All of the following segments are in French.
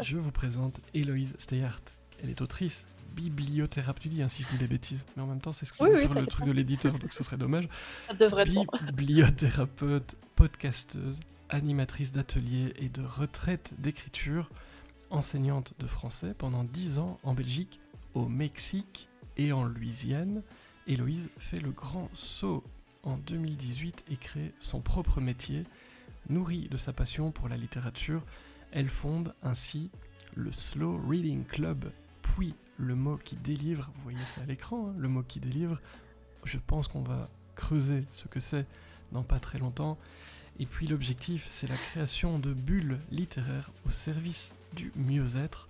je vous présente Héloïse Steyart. Elle est autrice, bibliothérapeute, tu dis si je dis des bêtises, mais en même temps c'est ce qui Oui, est oui, sur le t'inquiète truc pas. de l'éditeur, donc ce serait dommage. Ça devrait être bon. Bibliothérapeute, podcasteuse, animatrice d'ateliers et de retraites d'écriture, enseignante de français pendant 10 ans en Belgique, au Mexique et en Louisiane. Héloïse fait le grand saut en 2018 et crée son propre métier. Nourrie de sa passion pour la littérature, elle fonde ainsi le Slow Reading Club, puis le mot qui délivre. Vous voyez ça à l'écran, hein, le mot qui délivre. Je pense qu'on va creuser ce que c'est dans pas très longtemps. Et puis l'objectif, c'est la création de bulles littéraires au service du mieux-être.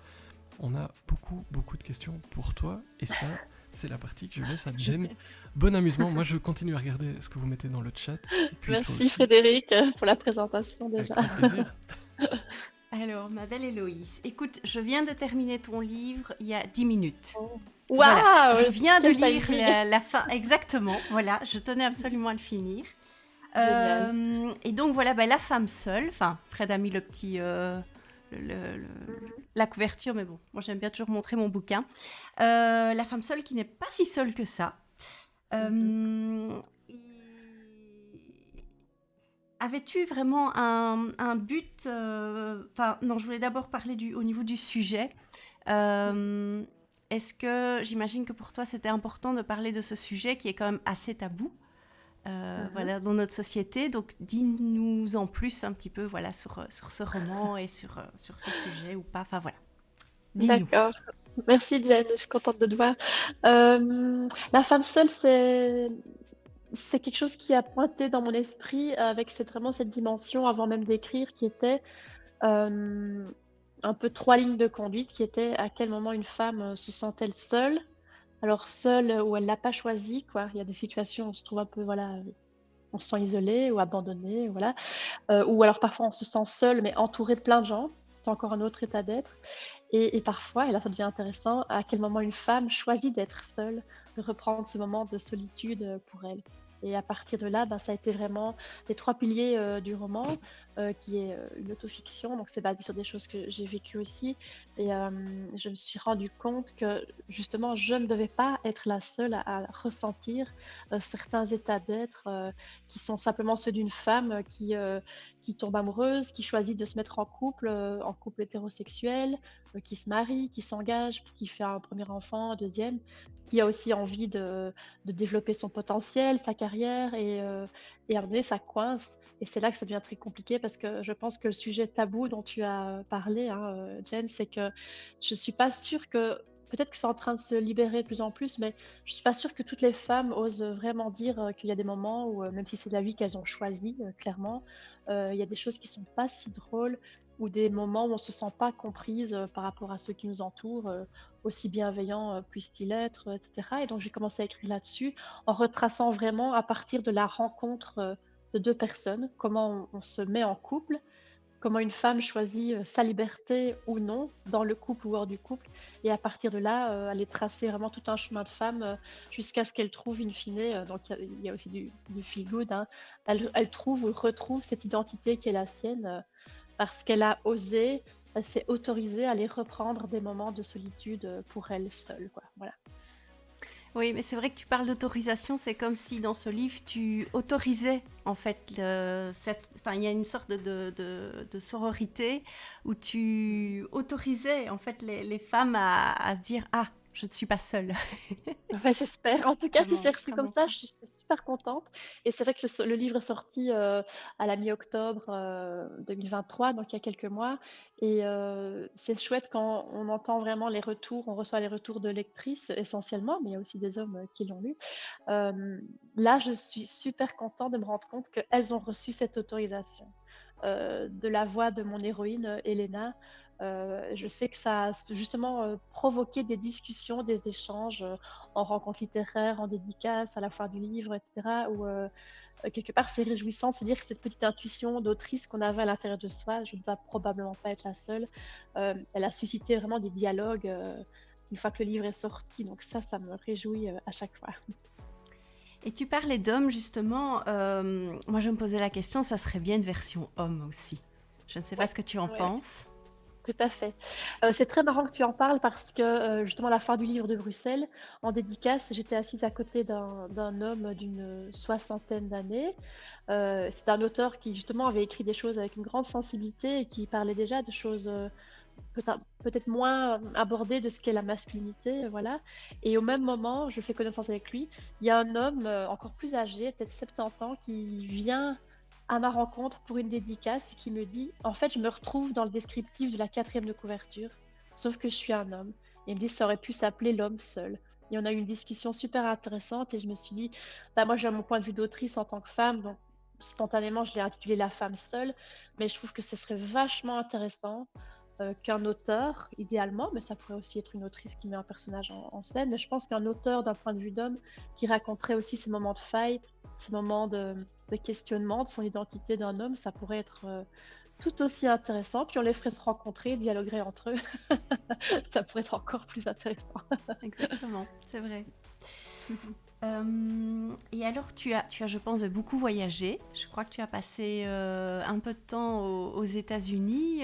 On a beaucoup de questions pour toi, et ça, c'est la partie que je laisse à Jen. Bon amusement, moi je continue à regarder ce que vous mettez dans le chat. Et puis toi Merci aussi, Frédéric pour la présentation avec déjà. grand plaisir. Alors, ma belle Héloïse, écoute, je viens de terminer ton livre il y a 10 minutes. Waouh, Voilà, je viens de quel lire timing. la fin, exactement, voilà, je tenais absolument à le finir. Génial. Et donc voilà, la femme seule, enfin, Fred a mis le petit, la couverture, mais bon, moi j'aime bien toujours montrer mon bouquin. La femme seule qui n'est pas si seule que ça. Et avais-tu vraiment un but non, je voulais d'abord parler au niveau du sujet. Est-ce que, j'imagine que pour toi, c'était important de parler de ce sujet qui est quand même assez tabou voilà, dans notre société. Donc, dis-nous en plus un petit peu voilà, sur ce roman et sur ce sujet ou pas. Enfin, voilà. Dis-nous. D'accord. Merci Jen, je suis contente de te voir. La femme seule, c'est quelque chose qui a pointé dans mon esprit avec vraiment cette dimension avant même d'écrire qui était euh, un peu trois lignes de conduite qui étaient à quel moment une femme se sent-elle seule. Alors seule où elle l'a pas choisi, quoi. Il y a des situations où on se trouve un peu, voilà, on se sent isolé ou abandonné, voilà. Ou alors parfois on se sent seul mais entouré de plein de gens. C'est encore un autre état d'être. Et parfois, et là ça devient intéressant, à quel moment une femme choisit d'être seule, de reprendre ce moment de solitude pour elle. Et à partir de là, ça a été vraiment les trois piliers du roman, qui est une autofiction, donc c'est basé sur des choses que j'ai vécues aussi. Et je me suis rendu compte que justement, je ne devais pas être la seule à ressentir certains états d'être qui sont simplement ceux d'une femme qui tombe amoureuse, qui choisit de se mettre en couple hétérosexuel, qui se marie, qui s'engage, qui fait un premier enfant, un deuxième, qui a aussi envie de développer son potentiel, sa carrière, et à un moment donné, ça coince. Et c'est là que ça devient très compliqué parce que je pense que le sujet tabou dont tu as parlé, hein, Jen, c'est que je suis pas sûre que, peut-être que c'est en train de se libérer de plus en plus, mais je suis pas sûre que toutes les femmes osent vraiment dire qu'il y a des moments où, même si c'est la vie qu'elles ont choisie, clairement, il y a des choses qui sont pas si drôles ou des moments où on se sent pas comprise par rapport à ceux qui nous entourent, aussi bienveillants puissent-ils être, etc. Et donc j'ai commencé à écrire là-dessus en retraçant vraiment à partir de la rencontre de deux personnes, comment on se met en couple, comment une femme choisit sa liberté ou non dans le couple ou hors du couple, et à partir de là, aller tracer vraiment tout un chemin de femme jusqu'à ce qu'elle trouve in fine, donc il y a aussi du feel good, hein, elle trouve ou retrouve cette identité qui est la sienne parce qu'elle a osé, elle s'est autorisée à aller reprendre des moments de solitude pour elle seule, quoi. Voilà. Oui, mais c'est vrai que tu parles d'autorisation, c'est comme si dans ce livre, tu autorisais, en fait, enfin, il y a une sorte de sororité où tu autorisais, en fait, les femmes à se dire « Ah, je ne suis pas seule Ouais, j'espère. En tout cas, si c'est reçu comme Comment ça, ça je suis super contente. Et c'est vrai que le livre est sorti à la mi-octobre 2023, donc il y a quelques mois. Et c'est chouette quand on entend vraiment les retours, on reçoit les retours de lectrices essentiellement, mais il y a aussi des hommes qui l'ont lu. Là, je suis super contente de me rendre compte qu'elles ont reçu cette autorisation de la voix de mon héroïne, Elena. Je sais que ça a justement provoqué des discussions, des échanges en rencontres littéraires, en dédicaces, à la foire du livre, etc. Où quelque part c'est réjouissant de se dire que cette petite intuition d'autrice qu'on avait à l'intérieur de soi, je ne dois probablement pas être la seule, elle a suscité vraiment des dialogues une fois que le livre est sorti. Donc ça me réjouit à chaque fois. ». Et tu parlais d'hommes, justement. Moi, je me posais la question, ça serait bien une version homme aussi. Je ne sais pas Ouais, ce que tu en ouais. penses. Tout à fait. C'est très marrant que tu en parles parce que, justement à la fin du livre de Bruxelles, en dédicace, j'étais assise à côté d'un homme d'une soixantaine d'années. C'était un auteur qui justement avait écrit des choses avec une grande sensibilité et qui parlait déjà de choses, peut-être moins abordées de ce qu'est la masculinité, voilà. Et au même moment, je fais connaissance avec lui, il y a un homme, encore plus âgé, peut-être 70 ans, qui vient à ma rencontre pour une dédicace et qui me dit: «En fait, je me retrouve dans le descriptif de la quatrième de couverture, sauf que je suis un homme». Et il me dit: «Ça aurait pu s'appeler l'homme seul». Et on a eu une discussion super intéressante et je me suis dit: «Bah, moi, j'ai mon point de vue d'autrice en tant que femme, donc spontanément, je l'ai intitulé La femme seule». Mais je trouve que ce serait vachement intéressant, qu'un auteur, idéalement, mais ça pourrait aussi être une autrice qui met un personnage en scène, mais je pense qu'un auteur d'un point de vue d'homme qui raconterait aussi ces moments de faille, ces moments de questionnement de son identité d'un homme, ça pourrait être tout aussi intéressant. Puis on les ferait se rencontrer, dialoguer entre eux. Ça pourrait être encore plus intéressant. Exactement, c'est vrai. Et alors, tu as, je pense, beaucoup voyagé. Je crois que tu as passé un peu de temps aux États-Unis.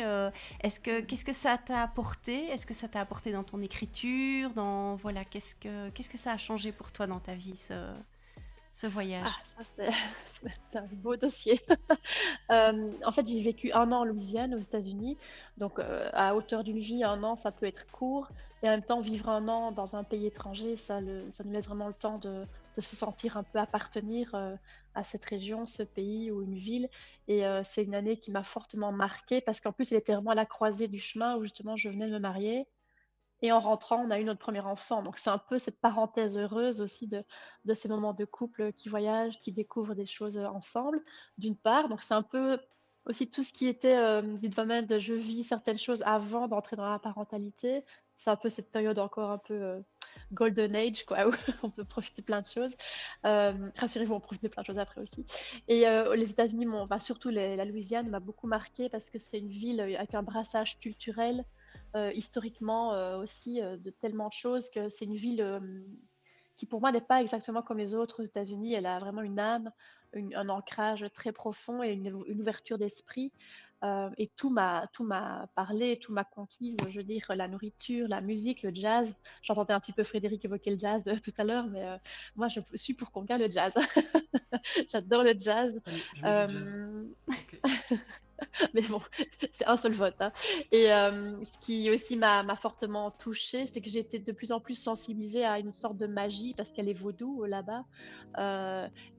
Qu'est-ce que ça t'a apporté? Est-ce que ça t'a apporté dans ton écriture? Voilà, qu'est-ce que ça a changé pour toi dans ta vie, ce voyage? Ah, ça c'est un beau dossier. En fait, j'ai vécu un an en Louisiane, aux États-Unis. Donc, à hauteur d'une vie, un an, ça peut être court. Et en même temps, vivre un an dans un pays étranger, ça nous laisse vraiment le temps de se sentir un peu appartenir à cette région, ce pays ou une ville. Et c'est une année qui m'a fortement marquée parce qu'en plus, elle était vraiment à la croisée du chemin où justement je venais de me marier. Et en rentrant, on a eu notre premier enfant. Donc c'est un peu cette parenthèse heureuse aussi de ces moments de couple qui voyagent, qui découvrent des choses ensemble, d'une part. Donc c'est un peu aussi tout ce qui était du domaine de je vis certaines choses avant d'entrer dans la parentalité. C'est un peu cette période encore un peu golden age, quoi, où on peut profiter plein de choses. Rassurez-vous, on profite de plein de choses après aussi. Et les États-Unis, surtout la Louisiane, m'a beaucoup marqué parce que c'est une ville avec un brassage culturel historiquement aussi de tellement de choses que c'est une ville qui pour moi n'est pas exactement comme les autres aux États-Unis. Elle a vraiment une âme, un ancrage très profond et une ouverture d'esprit. Et tout m'a parlé, tout m'a conquise. Je veux dire, la nourriture, la musique, le jazz. J'entendais un petit peu Frédéric évoquer le jazz tout à l'heure, mais moi je suis pour qu'on garde le jazz. J'adore le jazz. Je mets du jazz. Euh, Ok. Mais bon, c'est un seul vote, hein. Et ce qui aussi m'a fortement touchée, c'est que j'ai été de plus en plus sensibilisée à une sorte de magie, parce qu'elle est vaudou là-bas.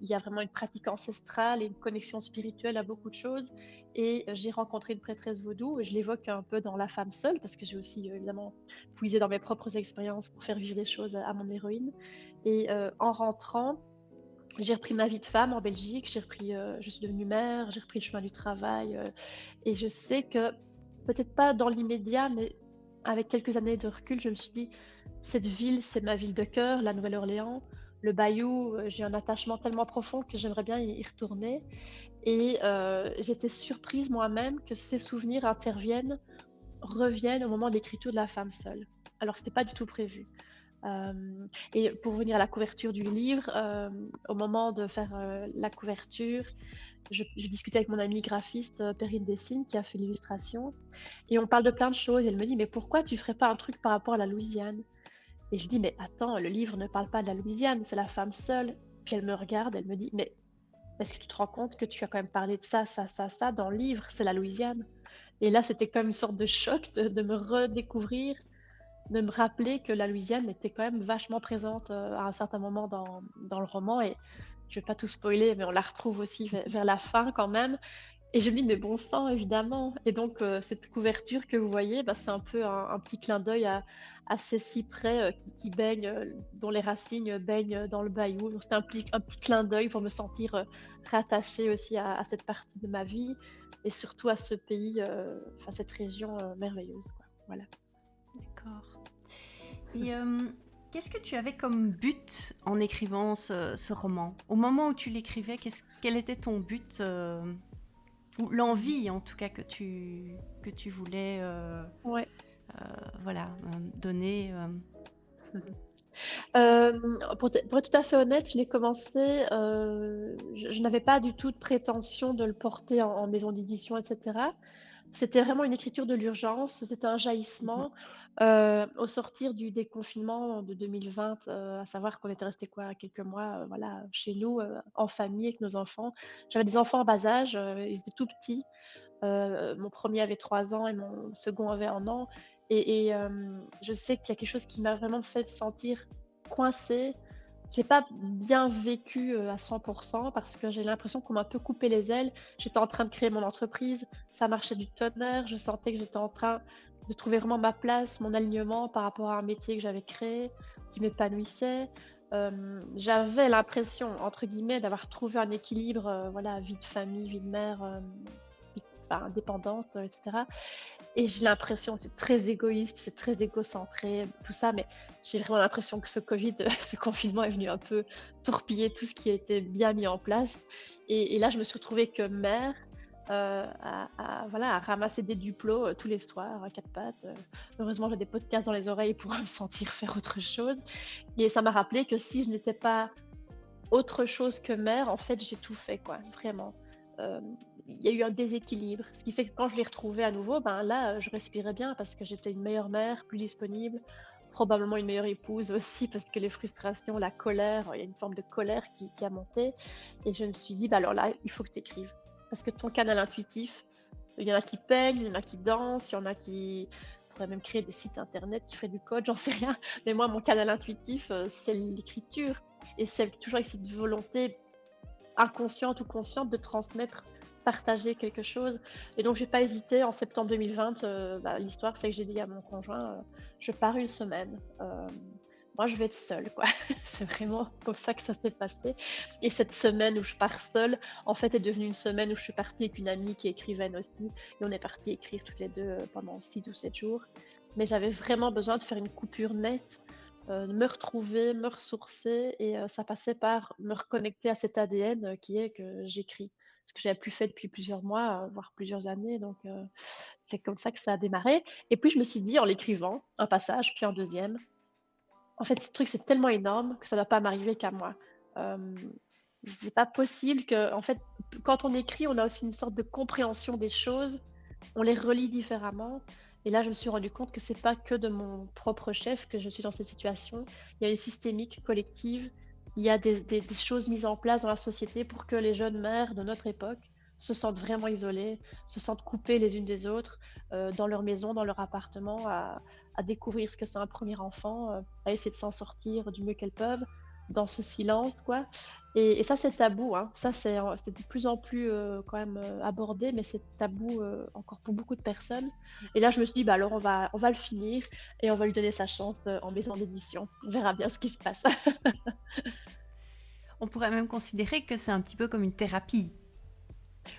Il y a vraiment une pratique ancestrale et une connexion spirituelle à beaucoup de choses. Et j'ai rencontré une prêtresse vaudou, et je l'évoque un peu dans La femme seule, parce que j'ai aussi évidemment puisé dans mes propres expériences pour faire vivre des choses à mon héroïne. Et en rentrant, j'ai repris ma vie de femme en Belgique, je suis devenue mère, j'ai repris le chemin du travail, et je sais que, peut-être pas dans l'immédiat, mais avec quelques années de recul, je me suis dit: «Cette ville, c'est ma ville de cœur, la Nouvelle-Orléans. Le Bayou, j'ai un attachement tellement profond que j'aimerais bien y retourner». Et j'étais surprise moi-même que ces souvenirs reviennent au moment de l'écriture de La femme seule. Alors c'était pas du tout prévu. Et pour revenir à la couverture du livre, au moment de faire la couverture, je discutais avec mon amie graphiste Perrine Dessine qui a fait l'illustration, et on parle de plein de choses. Et elle me dit: «Mais pourquoi tu ferais pas un truc par rapport à la Louisiane?» Et je dis: «Mais attends, le livre ne parle pas de la Louisiane, c'est La femme seule». Puis elle me regarde, elle me dit: «Mais est-ce que tu te rends compte que tu as quand même parlé de ça, ça, ça, ça dans le livre, c'est la Louisiane?» Et là, c'était comme une sorte de choc de me redécouvrir, de me rappeler que la Louisiane était quand même vachement présente à un certain moment dans le roman. Et je vais pas tout spoiler, mais on la retrouve aussi vers la fin quand même. Et je me dis: «Mais bon sang, évidemment». Et donc cette couverture que vous voyez, bah, c'est un peu un petit clin d'œil à ces cyprès qui baignent, dont les racines baignent dans le bayou. Donc c'était un petit clin d'œil pour me sentir rattachée aussi à cette partie de ma vie, et surtout à ce pays, enfin cette région merveilleuse, quoi. Voilà. D'accord. Et qu'est-ce que tu avais comme but en écrivant ce roman? Au moment où tu l'écrivais, quel était ton but ou l'envie en tout cas que tu voulais Ouais. voilà, donner Pour être tout à fait honnête, je l'ai commencé, je n'avais pas du tout de prétention de le porter en maison d'édition, et cetera. C'était vraiment une écriture de l'urgence, c'était un Mhm. jaillissement, au sortir du déconfinement de 2020, à savoir qu'on était resté quoi? Quelques mois, voilà, chez nous, en famille avec nos enfants. J'avais des enfants en bas âge, ils étaient tout petits. Mon premier avait 3 ans et mon second avait 1 an je sais qu'il y a quelque chose qui m'a vraiment fait me sentir coincée. Je l'ai pas bien vécu, à 100 parce que j'ai l'impression qu'on m'a un peu coupé les ailes. J'étais en train de créer mon entreprise, ça marchait du tonnerre, je sentais que j'étais en train de trouver vraiment ma place, mon alignement par rapport à un métier que j'avais créé, qui m'épanouissait. J'avais l'impression, entre guillemets, d'avoir trouvé un équilibre, voilà, vie de famille, vie de mère, vie enfin indépendante, et cetera. Et j'ai l'impression, c'est très égoïste, c'est très égocentré, tout ça, mais j'ai vraiment l'impression que ce Covid, ce confinement est venu un peu torpiller tout ce qui a été bien mis en place. Et là, je me suis retrouvée que mère, voilà, à ramasser des duplos tous les soirs à quatre pattes. Heureusement, j'ai des podcasts dans les oreilles pour me sentir faire autre chose. Et ça m'a rappelé que si je n'étais pas autre chose que mère, en fait, j'ai tout fait, quoi, vraiment. Il y a eu un déséquilibre, ce qui fait que quand je l'ai retrouvée à nouveau, ben là, je respirais bien parce que j'étais une meilleure mère, plus disponible, probablement une meilleure épouse aussi parce que les frustrations, la colère, il y a une forme de colère qui a monté et je me suis dit: «Bah, alors là, il faut que tu écrives» parce que ton canal intuitif, il y en a qui peignent, il y en a qui dansent, il y en a qui pourraient même créer des sites internet, qui feraient du code, j'en sais rien. Mais moi, mon canal intuitif, c'est l'écriture et c'est toujours avec cette volonté inconsciente ou consciente de transmettre, partager quelque chose. Et donc j'ai pas hésité en septembre 2020, bah, l'histoire c'est que j'ai dit à mon conjoint, «Je pars une semaine, moi je vais être seule quoi». C'est vraiment comme ça que ça s'est passé et cette semaine où je pars seule, en fait, est devenue une semaine où je suis partie avec une amie qui est écrivaine aussi et on est partis écrire toutes les 2 pendant 6 ou 7 jours. Mais j'avais vraiment besoin de faire une coupure nette, de me retrouver, me ressourcer et ça passait par me reconnecter à cet ADN, qui est que j'écris. Ce que j'avais plus fait depuis plusieurs mois, voire plusieurs années donc c'est comme ça que ça a démarré et puis je me suis dit en l'écrivant, un passage, puis un deuxième, en fait, ce truc, c'est tellement énorme que ça ne doit pas m'arriver qu'à moi. Hem, c'est pas possible que, en fait, quand on écrit, on a aussi une sorte de compréhension des choses, on les relit différemment et là, je me suis rendu compte que c'est pas que de mon propre chef que je suis dans cette situation. Il y a une systémique collective, il y a des choses mises en place dans la société pour que les jeunes mères de notre époque se sentent vraiment isolées, se sentent coupées les unes des autres, dans leur maison, dans leur appartement, à découvrir ce que c'est un premier enfant, à essayer de s'en sortir du mieux qu'elles peuvent, dans ce silence, quoi. Et ça, c'est tabou, hein. Ça, c'est de plus en plus quand même abordé, mais c'est tabou encore pour beaucoup de personnes. Et là, je me suis dit, bah alors, on va le finir et on va lui donner sa chance en maison d'édition. On verra bien ce qui se passe. On pourrait même considérer que c'est un petit peu comme une thérapie.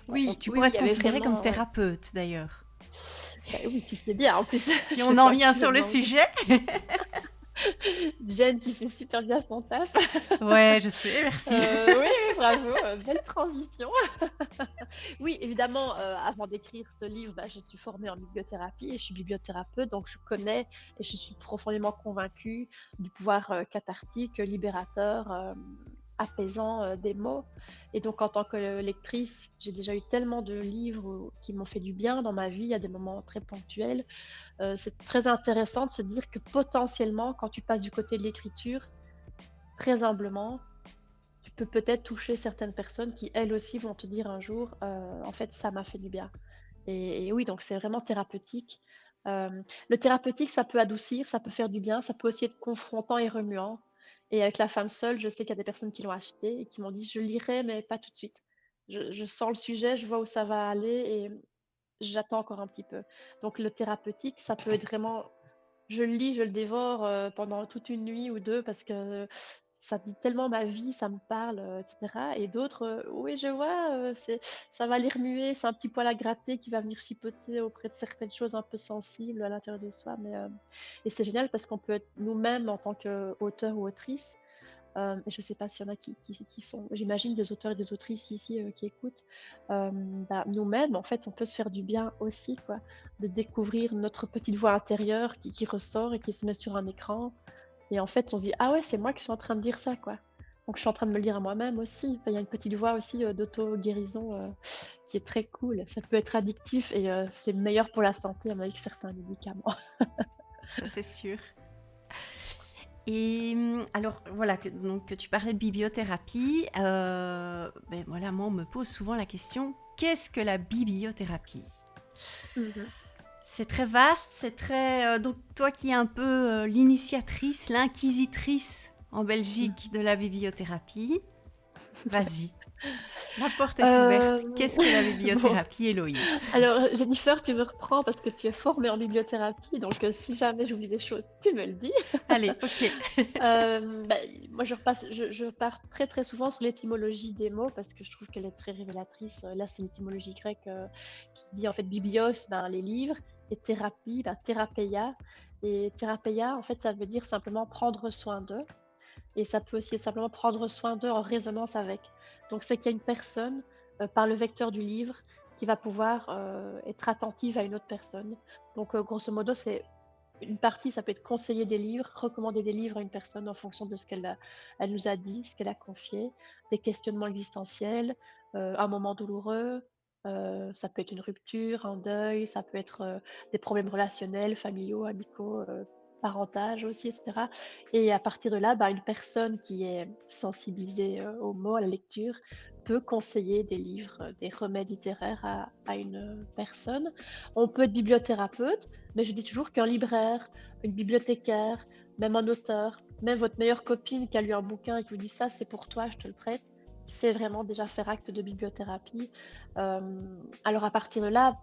Oui, Tu oui, pourrais oui, il te y avait considérer comme vraiment, ouais. thérapeute d'ailleurs. Bah oui, tu sais bien, en plus, Si je on fais en ça vient sur le actuellement. sujet. Jen qui fait super bien son taf. Ouais, je sais, merci. Oui, oui, bravo, belle transition. Oui, évidemment, avant d'écrire ce livre, bah, je suis formée en bibliothérapie et je suis bibliothérapeute, donc je connais et je suis profondément convaincue du pouvoir, cathartique, libérateur, apaisant, des mots et donc en tant que lectrice, j'ai déjà eu tellement de livres qui m'ont fait du bien dans ma vie à des moments très ponctuels. C'est très intéressant de se dire que potentiellement, quand tu passes du côté de l'écriture, très humblement, tu peux peut-être toucher certaines personnes qui, elles aussi, vont te dire un jour, «En fait, ça m'a fait du bien» et oui, donc c'est vraiment thérapeutique. Le thérapeutique, ça peut adoucir, ça peut faire du bien, ça peut aussi être confrontant et remuant et avec La femme seule, je sais qu'il y a des personnes qui l'ont acheté et qui m'ont dit: «Je lirai, mais pas tout de suite. Je sens le sujet, je vois où ça va aller et j'attends encore un petit peu». Donc le thérapeutique, ça peut être vraiment je le lis, je le dévore, pendant toute une nuit ou 2 parce que ça dit tellement ma vie, ça me parle, et cetera et d'autres, oui je vois, ça va les remuer, c'est un petit poil à gratter qui va venir chipoter auprès de certaines choses un peu sensibles à l'intérieur de soi mais, et c'est génial parce qu'on peut être nous-mêmes en tant qu'auteur ou autrice. Je ne sais pas s'il y en a qui sont j'imagine des auteurs et des autrices ici, qui écoutent. Bah, nous-mêmes, en fait, on peut se faire du bien aussi, quoi, de découvrir notre petite voix intérieure qui ressort et qui se met sur un écran et en fait, on se dit: «Ah ouais, c'est moi qui suis en train de dire ça, quoi». Donc je suis en train de me le lire à moi-même aussi. Enfin, il y a une petite voix aussi d'auto-guérison qui est très cool. Ça peut être addictif et c'est meilleur pour la santé, à mon avis, que certains médicaments. Ça, c'est sûr. Et alors, voilà, donc, que tu parlais de bibliothérapie, ben voilà, moi, on me pose souvent la question, qu'est-ce que la bibliothérapie? Mhm. C'est très vaste, c'est très... donc, toi qui es un peu l'initiatrice, l'inquisitrice en Belgique de la bibliothérapie, vas-y, la porte est ouverte. Euh, Qu'est-ce que la Bon, bibliothérapie, Héloïse? alors Jennifer, tu me reprends parce que tu es formée en bibliothérapie, donc si jamais j'oublie des choses, tu me le dis. Allez, ok. Bah, moi, je pars très très souvent sur l'étymologie des mots parce que je trouve qu'elle est très révélatrice. Là, c'est l'étymologie grecque qui dit en fait biblios, ben, les livres, et thérapie, ben, thérapeia. Et thérapeia, en fait, ça veut dire simplement prendre soin d'eux. Et ça peut aussi être simplement prendre soin d'eux en résonance avec. Donc, c'est qu'il y a une personne, par le vecteur du livre, qui va pouvoir être attentive à une autre personne. Donc, grosso modo, c'est une partie, ça peut être conseiller des livres, recommander des livres à une personne en fonction de ce elle nous a dit, ce qu'elle a confié, des questionnements existentiels, un moment douloureux, ça peut être une rupture, un deuil, ça peut être des problèmes relationnels, familiaux, amicaux, parentage aussi, etc. Et à partir de là, bah, une personne qui est sensibilisée aux mots, à la lecture, peut conseiller des livres, des remèdes littéraires à une personne. On peut être bibliothérapeute, mais je dis toujours qu'un libraire, une bibliothécaire, même un auteur, même votre meilleure copine qui a lu un bouquin et qui vous dit ça, c'est pour toi, je te le prête, c'est vraiment déjà faire acte de bibliothérapie. Alors à partir de là,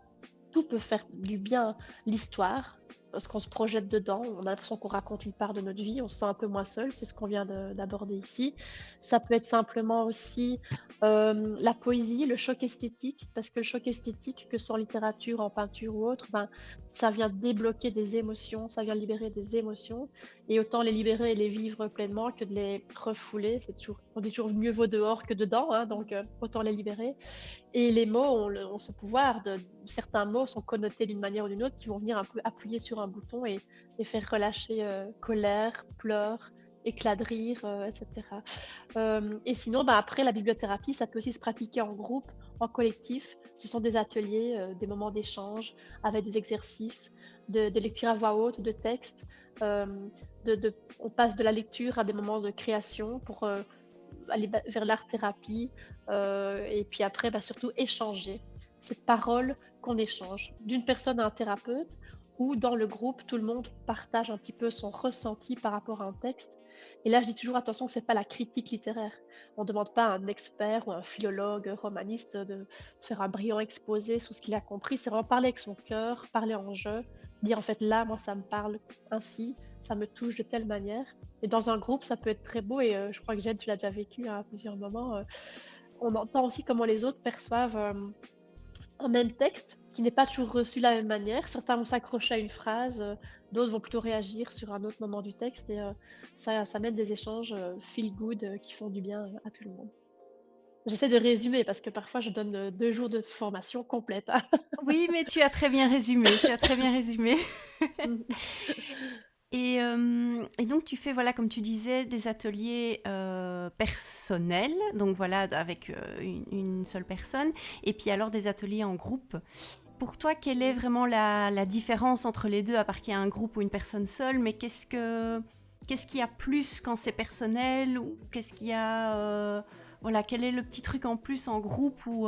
tout peut faire du bien. L'histoire, parce qu'on se projette dedans, on a l'impression qu'on raconte une part de notre vie, on se sent un peu moins seul, c'est ce qu'on vient d'aborder ici. Ça peut être simplement aussi la poésie, le choc esthétique, parce que le choc esthétique, que ce soit en littérature, en peinture ou autre, ben, ça vient débloquer des émotions, ça vient libérer des émotions, et autant les libérer et les vivre pleinement que de les refouler. On dit toujours mieux vaut dehors que dedans, hein, donc autant les libérer. Et les mots ont ce pouvoir certains mots sont connotés d'une manière ou d'une autre qui vont venir un peu appuyer sur un bouton et faire relâcher colère, pleurs, éclat de rire, etc. Et sinon, bah, après, la bibliothérapie, ça peut aussi se pratiquer en groupe, en collectif. Ce sont des ateliers, des moments d'échange avec des exercices, de lecture à voix haute, de texte. Euh, on passe de la lecture à des moments de création pour aller vers l'art-thérapie. Et puis après, bah, surtout échanger. Cette parole qu'on échange d'une personne à un thérapeute ou dans le groupe, tout le monde partage un petit peu son ressenti par rapport à un texte. Et là, je dis toujours attention que c'est pas la critique littéraire. On ne demande pas à un expert ou un philologue romaniste de faire un brillant exposé sur ce qu'il a compris. C'est vraiment parler avec son cœur, parler en jeu, dire en fait là, moi, ça me parle ainsi, ça me touche de telle manière. Et dans un groupe, ça peut être très beau. Et je crois que Jade, tu l'as déjà vécu hein, à plusieurs moments. On entend aussi comment les autres perçoivent un même texte qui n'est pas toujours reçu de la même manière. Certains vont s'accrocher à une phrase, d'autres vont plutôt réagir sur un autre moment du texte. Et ça mène des échanges feel good qui font du bien à tout le monde. J'essaie de résumer parce que parfois je donne 2 jours de formation complète, hein. Oui, mais tu as très bien résumé, tu as très bien résumé. Et donc tu fais, voilà, comme tu disais, des ateliers personnels, donc voilà, avec une seule personne, et puis alors des ateliers en groupe. Pour toi, quelle est vraiment la différence entre les deux, à part qu'il y a un groupe ou une personne seule, mais qu'est-ce qu'il y a plus quand c'est personnel, ou qu'est-ce qu'il y a, voilà, quel est le petit truc en plus en groupe ou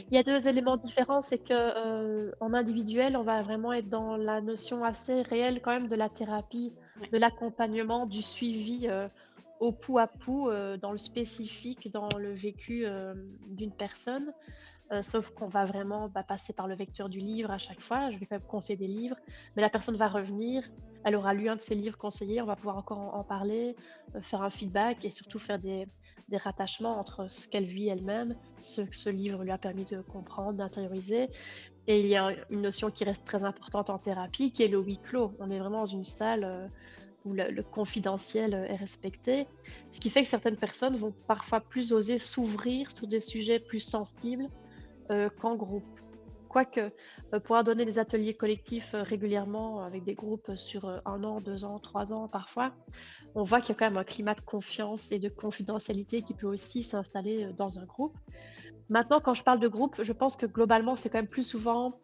Il y a 2 éléments différents, c'est que, en individuel, on va vraiment être dans la notion assez réelle quand même de la thérapie, Ouais. de l'accompagnement, du suivi, au pouls à pouls, dans le spécifique, dans le vécu, d'une personne. Sauf qu'on va vraiment, bah, passer par le vecteur du livre à chaque fois. Je vais quand même conseiller des livres, mais la personne va revenir, elle aura lu un de ces livres conseillés, on va pouvoir encore en parler, faire un feedback et surtout faire des rattachements entre ce qu'elle vit elle-même, ce que ce livre lui a permis de comprendre, d'intérioriser. Et il y a une notion qui reste très importante en thérapie, qui est le huis clos. On est vraiment dans une salle où le confidentiel est respecté, ce qui fait que certaines personnes vont parfois plus oser s'ouvrir sur des sujets plus sensibles qu'en groupe. quoique pouvoir donner des ateliers collectifs régulièrement avec des groupes sur 1 an, 2 ans, 3 ans parfois, on voit qu'il y a quand même un climat de confiance et de confidentialité qui peut aussi s'installer dans un groupe. Maintenant, quand je parle de groupe, je pense que globalement, c'est quand même plus souvent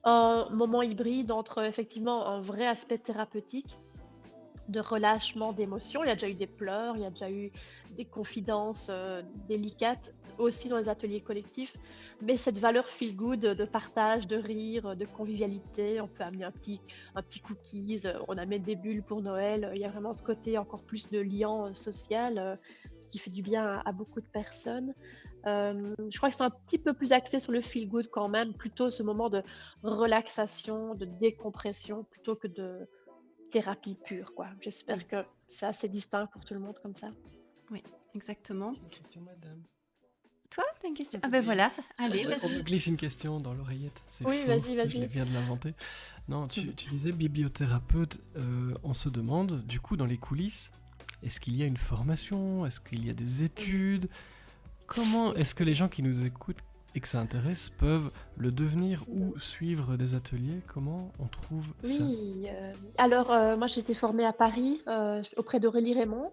un moment hybride entre effectivement un vrai aspect thérapeutique de relâchement d'émotions. Il y a déjà eu des pleurs, il y a déjà eu des confidences délicates aussi dans les ateliers collectifs, mais cette valeur feel good de partage, de rire, de convivialité, on peut amener un petit cookies, on amène des bulles pour Noël, il y a vraiment ce côté encore plus de lien social qui fait du bien à beaucoup de personnes. Je crois que c'est un petit peu plus axé sur le feel good quand même, plutôt ce moment de relaxation, de décompression, plutôt que de thérapie pure, quoi. Oui. J'espère que c'est assez distinct pour tout le monde comme ça. Oui, exactement. Une question, madame. Toi, t'as une question? S'il te Ah ben plaît. voilà, allez, On me vas-y. glisse une question dans l'oreillette, c'est Oui, faux, vas-y, je vas-y. viens de l'inventer. Non, tu disais bibliothérapeute, on se demande, du coup, dans les coulisses, est-ce qu'il y a une formation? Est-ce qu'il y a des études? Comment est-ce que les gens qui nous écoutent et que ça intéresse peuvent le devenir ou suivre des ateliers? Comment on trouve ça? Oui, alors moi j'ai été formée à Paris auprès d'Aurélie Raymond,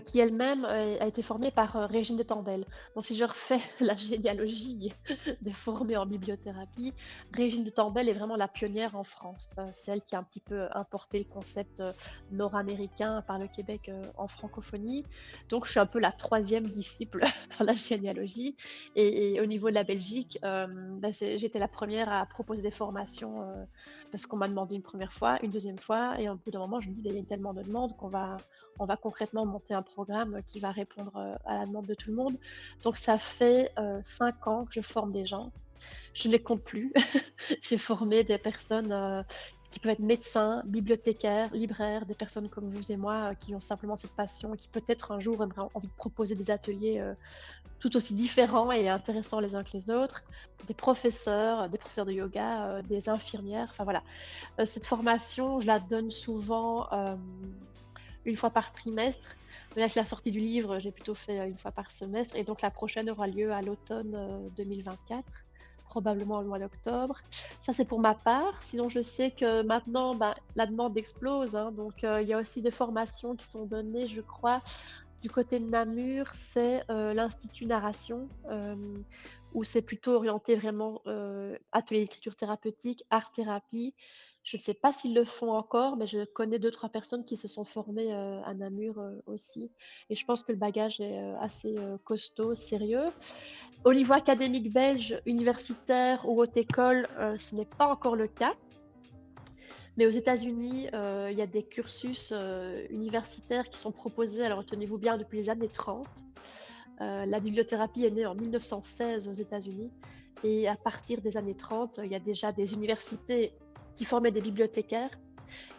qui elle-même a été formée par Régine de Tendel. Donc si je refais la généalogie des formés en bibliothérapie, Régine de Tendel est vraiment la pionnière en France. C'est elle qui a un petit peu importé le concept nord-américain par le Québec en francophonie. Donc je suis un peu la troisième disciple dans la généalogie. Et au niveau de la Belgique, j'étais la première à proposer des formations. Parce qu'on m'a demandé une première fois, une deuxième fois, et au bout d'un moment, je me dis, ben, il y a tellement de demandes on va concrètement monter un programme qui va répondre à la demande de tout le monde. Donc ça fait 5 ans que je forme des gens. Je ne les compte plus. J'ai formé des personnes qui peuvent être médecins, bibliothécaires, libraires, des personnes comme vous et moi qui ont simplement cette passion et qui peut-être un jour aimeraient envie de proposer des ateliers tout aussi différents et intéressants les uns que les autres, des professeurs de yoga, des infirmières, enfin voilà. Cette formation, je la donne souvent une fois par trimestre. Mais avec la sortie du livre, j'ai plutôt fait une fois par semestre. Et donc la prochaine aura lieu à l'automne 2024, probablement au mois d'octobre. Ça, c'est pour ma part. Sinon, je sais que maintenant, bah, la demande explose, hein. Donc, il y a aussi des formations qui sont données, je crois, du côté de Namur, c'est l'Institut Narration, où c'est plutôt orienté vraiment atelier d'écriture thérapeutique, art-thérapie. Je ne sais pas s'ils le font encore, mais je connais 2, 3 personnes qui se sont formées à Namur aussi. Et je pense que le bagage est assez costaud, sérieux. Au niveau académique belge, universitaire ou haute école, ce n'est pas encore le cas. Mais aux États-Unis, il y a des cursus universitaires qui sont proposés, alors retenez-vous bien, depuis les années 30. La bibliothérapie est née en 1916 aux États-Unis. Et à partir des années 30, il y a déjà des universités qui formaient des bibliothécaires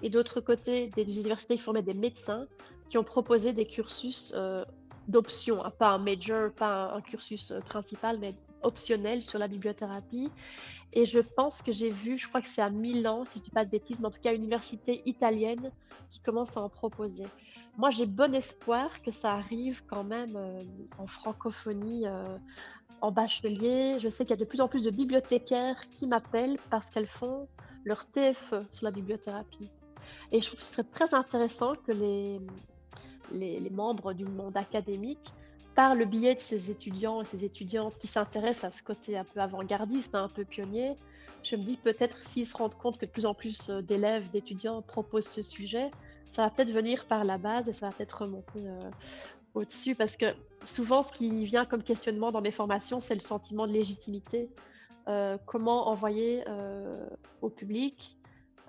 et d'autre côté, des universités qui formaient des médecins qui ont proposé des cursus d'option, hein, pas un major, pas un cursus principal, mais optionnel sur la bibliothérapie. Et je pense que j'ai vu, je crois que c'est à Milan, si je ne dis pas de bêtises, mais en tout cas une université italienne qui commence à en proposer. Moi, j'ai bon espoir que ça arrive quand même en francophonie, en bachelier. Je sais qu'il y a de plus en plus de bibliothécaires qui m'appellent parce qu'elles font leur TFE sur la bibliothérapie. Et je trouve que ce serait très intéressant que les membres du monde académique, par le biais de ces étudiants et ces étudiantes qui s'intéressent à ce côté un peu avant-gardiste, hein, un peu pionnier, je me dis peut-être s'ils se rendent compte que de plus en plus d'élèves, d'étudiants proposent ce sujet, ça va peut-être venir par la base et ça va peut-être remonter au-dessus parce que souvent ce qui vient comme questionnement dans mes formations, c'est le sentiment de légitimité. Comment envoyer au public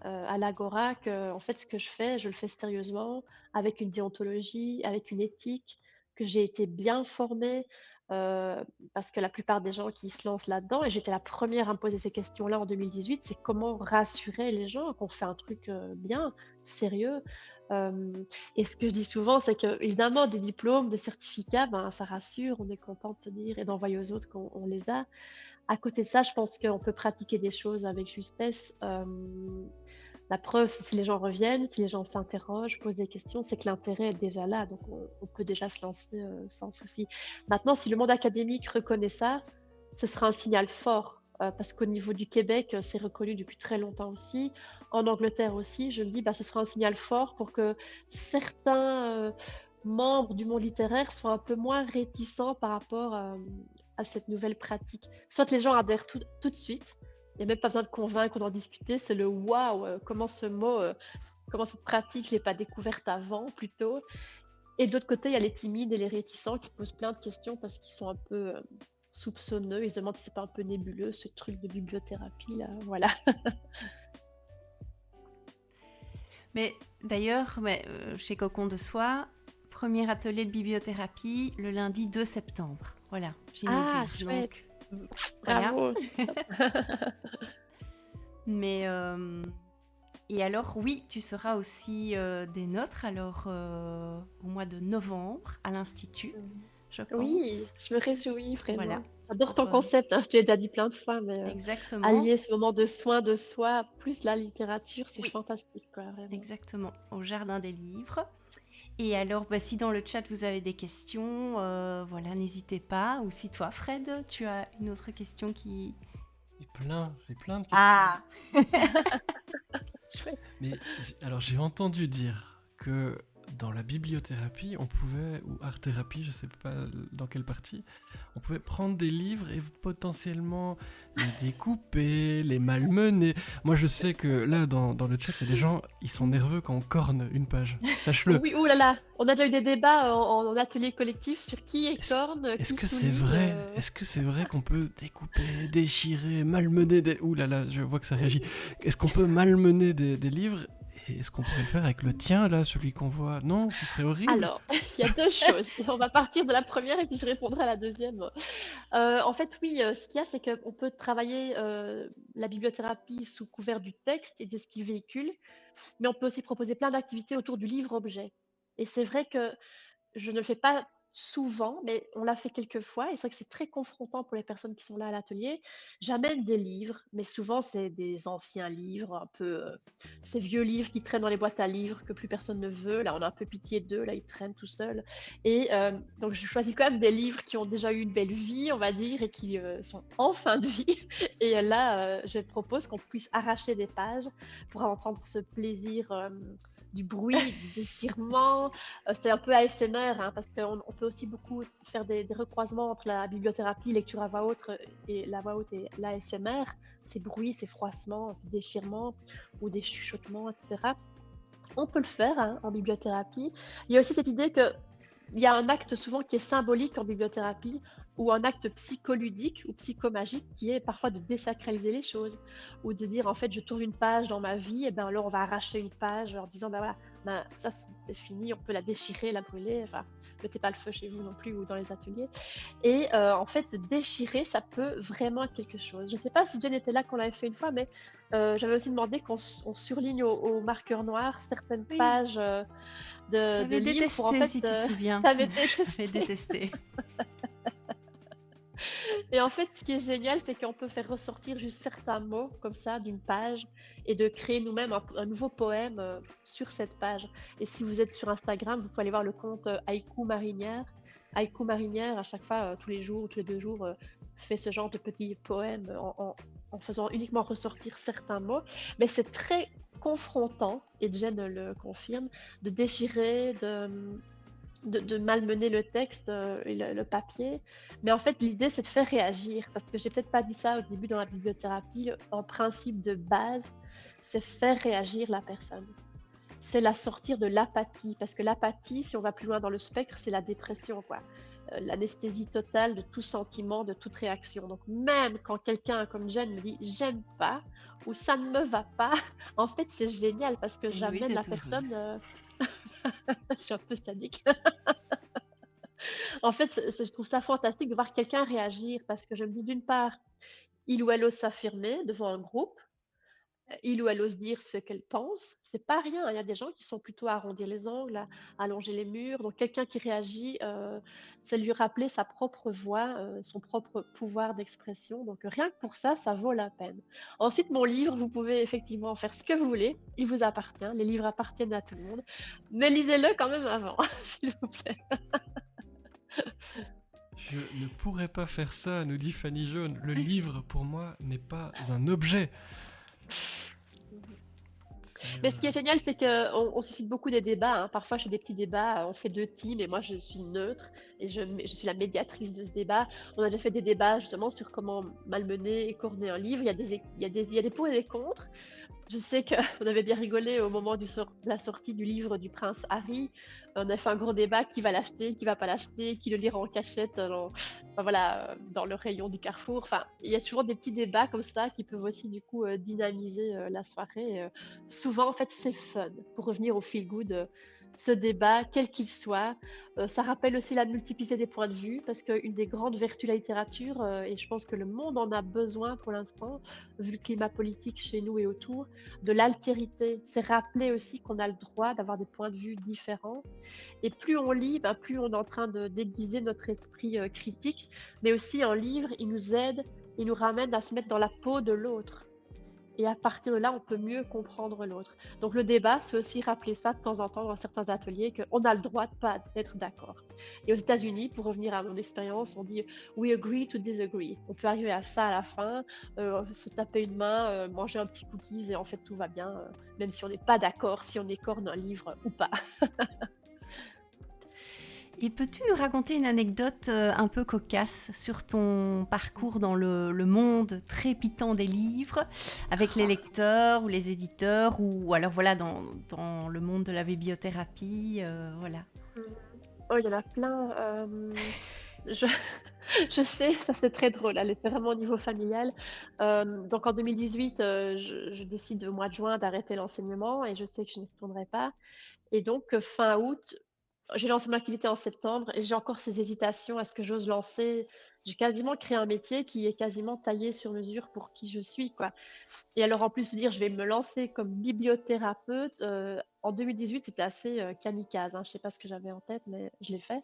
à l'Agora que, en fait, ce que je le fais sérieusement, avec une déontologie, avec une éthique, que j'ai été bien formée, parce que la plupart des gens qui se lancent là-dedans, et j'étais la première à me poser ces questions-là en 2018, c'est comment rassurer les gens qu'on fait un truc bien, sérieux. Et ce que je dis souvent, c'est que évidemment, des diplômes, des certificats, ben, ça rassure, on est content de se dire et d'envoyer aux autres qu'on les a. À côté de ça, je pense qu'on peut pratiquer des choses avec justesse. La preuve, c'est si les gens reviennent, si les gens s'interrogent, posent des questions, c'est que l'intérêt est déjà là, donc on peut déjà se lancer sans souci. Maintenant, si le monde académique reconnaît ça, ce sera un signal fort parce qu'au niveau du Québec, c'est reconnu depuis très longtemps aussi. En Angleterre aussi, je me dis, bah, ce sera un signal fort pour que certains membres du monde littéraire soient un peu moins réticents par rapport à cette nouvelle pratique. Soit les gens adhèrent tout de suite, il n'y a même pas besoin de convaincre ou d'en discuter, c'est le waouh, comment ce mot, comment cette pratique, je ne l'ai pas découverte avant plutôt. Et de l'autre côté, il y a les timides et les réticents qui posent plein de questions parce qu'ils sont un peu soupçonneux. Ils se demandent si c'est pas un peu nébuleux, ce truc de bibliothérapie là. Voilà. Mais d'ailleurs, chez Cocon de Soie, premier atelier de bibliothérapie le lundi 2 septembre. Voilà, Ah, j'inaugure. chouette. Voilà. Bravo. Mais et alors, oui, tu seras aussi des nôtres alors au mois de novembre à l'Institut, je pense. Oui, je me réjouis vraiment. Voilà. J'adore ton concept, hein, je te l'ai déjà dit plein de fois, mais Exactement. allier ce moment de soin de soi plus la littérature, c'est Oui. fantastique, quoi, vraiment. Exactement, au Jardin des Livres. Et alors, si dans le chat vous avez des questions, voilà, n'hésitez pas. Ou si toi, Fred, tu as une autre question qui... J'ai plein de questions. Ah Chouette. Mais alors j'ai entendu dire que dans la bibliothérapie, on pouvait, ou art-thérapie, je sais pas dans quelle partie, on pouvait prendre des livres et potentiellement les découper, les malmener. Moi je sais que là dans le chat, il y a des gens, ils sont nerveux quand on corne une page. Sache-le. Oui, ouh là là, on a déjà eu des débats en atelier collectif sur qui est corne, Est-ce qui que c'est souligne, vrai Est-ce que c'est vrai qu'on peut découper, déchirer, malmener des... Ouh là là, je vois que ça réagit. Est-ce qu'on peut malmener des livres? Et est-ce qu'on pourrait le faire avec le tien, là, celui qu'on voit? Non, ce serait horrible. Alors, il y a deux choses. On va partir de la première et puis je répondrai à la deuxième. En fait, oui, ce qu'il y a, c'est qu'on peut travailler la bibliothérapie sous couvert du texte et de ce qu'il véhicule, mais on peut aussi proposer plein d'activités autour du livre-objet. Et c'est vrai que je ne le fais pas souvent, mais on l'a fait quelques fois et c'est vrai que c'est très confrontant pour les personnes qui sont là à l'atelier. J'amène des livres, mais souvent c'est des anciens livres, un peu ces vieux livres qui traînent dans les boîtes à livres que plus personne ne veut. Là, on a un peu pitié d'eux, là, ils traînent tout seuls. Et donc, je choisis quand même des livres qui ont déjà eu une belle vie, on va dire, et qui sont en fin de vie. Et là, je propose qu'on puisse arracher des pages pour entendre ce plaisir du bruit, du déchirement. C'est un peu ASMR, hein, parce qu'on peut aussi beaucoup faire des recroisements entre la bibliothérapie, lecture à voix haute et la voix haute et l'ASMR. Ces bruits, ces froissements, ces déchirements ou des chuchotements, etc. On peut le faire hein, en bibliothérapie. Il y a aussi cette idée qu'il y a un acte souvent qui est symbolique en bibliothérapie ou un acte psycholudique ou psychomagique qui est parfois de désacraliser les choses ou de dire en fait je tourne une page dans ma vie et ben alors on va arracher une page en disant ben voilà ben, ça c'est fini, on peut la déchirer, la brûler, enfin mettez pas le feu chez vous non plus ou dans les ateliers et en fait déchirer ça peut vraiment être quelque chose. Je sais pas si Jen était là quand on l'avait fait une fois mais j'avais aussi demandé qu'on surligne au marqueur noir certaines pages de livres détesté, pour en fait si tu te souviens. J'avais détesté. Et en fait, ce qui est génial, c'est qu'on peut faire ressortir juste certains mots comme ça d'une page et de créer nous-mêmes un nouveau poème sur cette page. Et si vous êtes sur Instagram, vous pouvez aller voir le compte Haïku Marinière. Haïku Marinière, à chaque fois, tous les jours, tous les 2 jours, fait ce genre de petits poèmes en faisant uniquement ressortir certains mots. Mais c'est très confrontant, et Jen le confirme, de déchirer, de malmener le texte et le papier. Mais en fait, l'idée, c'est de faire réagir. Parce que j'ai peut-être pas dit ça au début dans la bibliothérapie. En principe de base, c'est faire réagir la personne. C'est la sortir de l'apathie. Parce que l'apathie, si on va plus loin dans le spectre, c'est la dépression, quoi. L'anesthésie totale de tout sentiment, de toute réaction. Donc même quand quelqu'un comme Jen me dit « j'aime pas » ou « ça ne me va pas », en fait, c'est génial parce que j'amène la personne... Je suis un peu sadique. En fait, je trouve ça fantastique de voir quelqu'un réagir parce que je me dis d'une part, il ou elle ose s'affirmer devant un groupe, il ou elle ose dire ce qu'elle pense. C'est pas rien. Il y a des gens qui sont plutôt à arrondir les angles, à allonger les murs. Donc quelqu'un qui réagit, c'est lui rappeler sa propre voix, son propre pouvoir d'expression. Donc rien que pour ça, ça vaut la peine. Ensuite, mon livre, vous pouvez effectivement faire ce que vous voulez. Il vous appartient. Les livres appartiennent à tout le monde. Mais lisez-le quand même avant, s'il vous plaît. Je ne pourrais pas faire ça, nous dit Fanny Jaune. Le livre, pour moi, n'est pas un objet. Mais ce qui est génial, c'est qu'on suscite beaucoup des débats, hein. Parfois, je fais des petits débats, on fait 2 teams et moi, je suis neutre et je suis la médiatrice de ce débat. On a déjà fait des débats justement sur comment malmener, écorner un livre. Il y a des pour et des contre. Je sais qu'on avait bien rigolé au moment de la sortie du livre du prince Harry. On a fait un gros débat, qui va l'acheter, qui va pas l'acheter, qui le lira en cachette dans le rayon du Carrefour. Enfin, il y a toujours des petits débats comme ça qui peuvent aussi du coup dynamiser la soirée. Souvent, en fait, c'est fun. Pour revenir au feel good, ce débat, quel qu'il soit, ça rappelle aussi la multiplicité des points de vue, parce qu'une des grandes vertus de la littérature, et je pense que le monde en a besoin pour l'instant, vu le climat politique chez nous et autour, de l'altérité. C'est rappeler aussi qu'on a le droit d'avoir des points de vue différents. Et plus on lit, plus on est en train de déguiser notre esprit critique, mais aussi un livre, il nous aide, il nous ramène à se mettre dans la peau de l'autre. Et à partir de là, on peut mieux comprendre l'autre. Donc le débat, c'est aussi rappeler ça de temps en temps dans certains ateliers, qu'on a le droit de pas être d'accord. Et aux États-Unis, pour revenir à mon expérience, on dit we agree to disagree. On peut arriver à ça à la fin, se taper une main, manger un petit cookies et en fait tout va bien, même si on n'est pas d'accord, si on écorne un livre ou pas. Et peux-tu nous raconter une anecdote un peu cocasse sur ton parcours dans le monde trépitant des livres, avec les lecteurs ou les éditeurs, ou alors voilà, dans le monde de la bibliothérapie, voilà. Oh, il y en a plein. Je... je sais, ça c'est très drôle, elle est vraiment au niveau familial. Donc en 2018, je décide au mois de juin d'arrêter l'enseignement et je sais que je n'y retournerai pas. Et donc fin août, j'ai lancé mon activité en septembre et j'ai encore ces hésitations. Est-ce que j'ose lancer? J'ai quasiment créé un métier qui est quasiment taillé sur mesure pour qui je suis, quoi. Et alors en plus de dire je vais me lancer comme bibliothérapeute, en 2018 c'était assez kamikaze, hein. Je sais pas ce que j'avais en tête, mais je l'ai fait.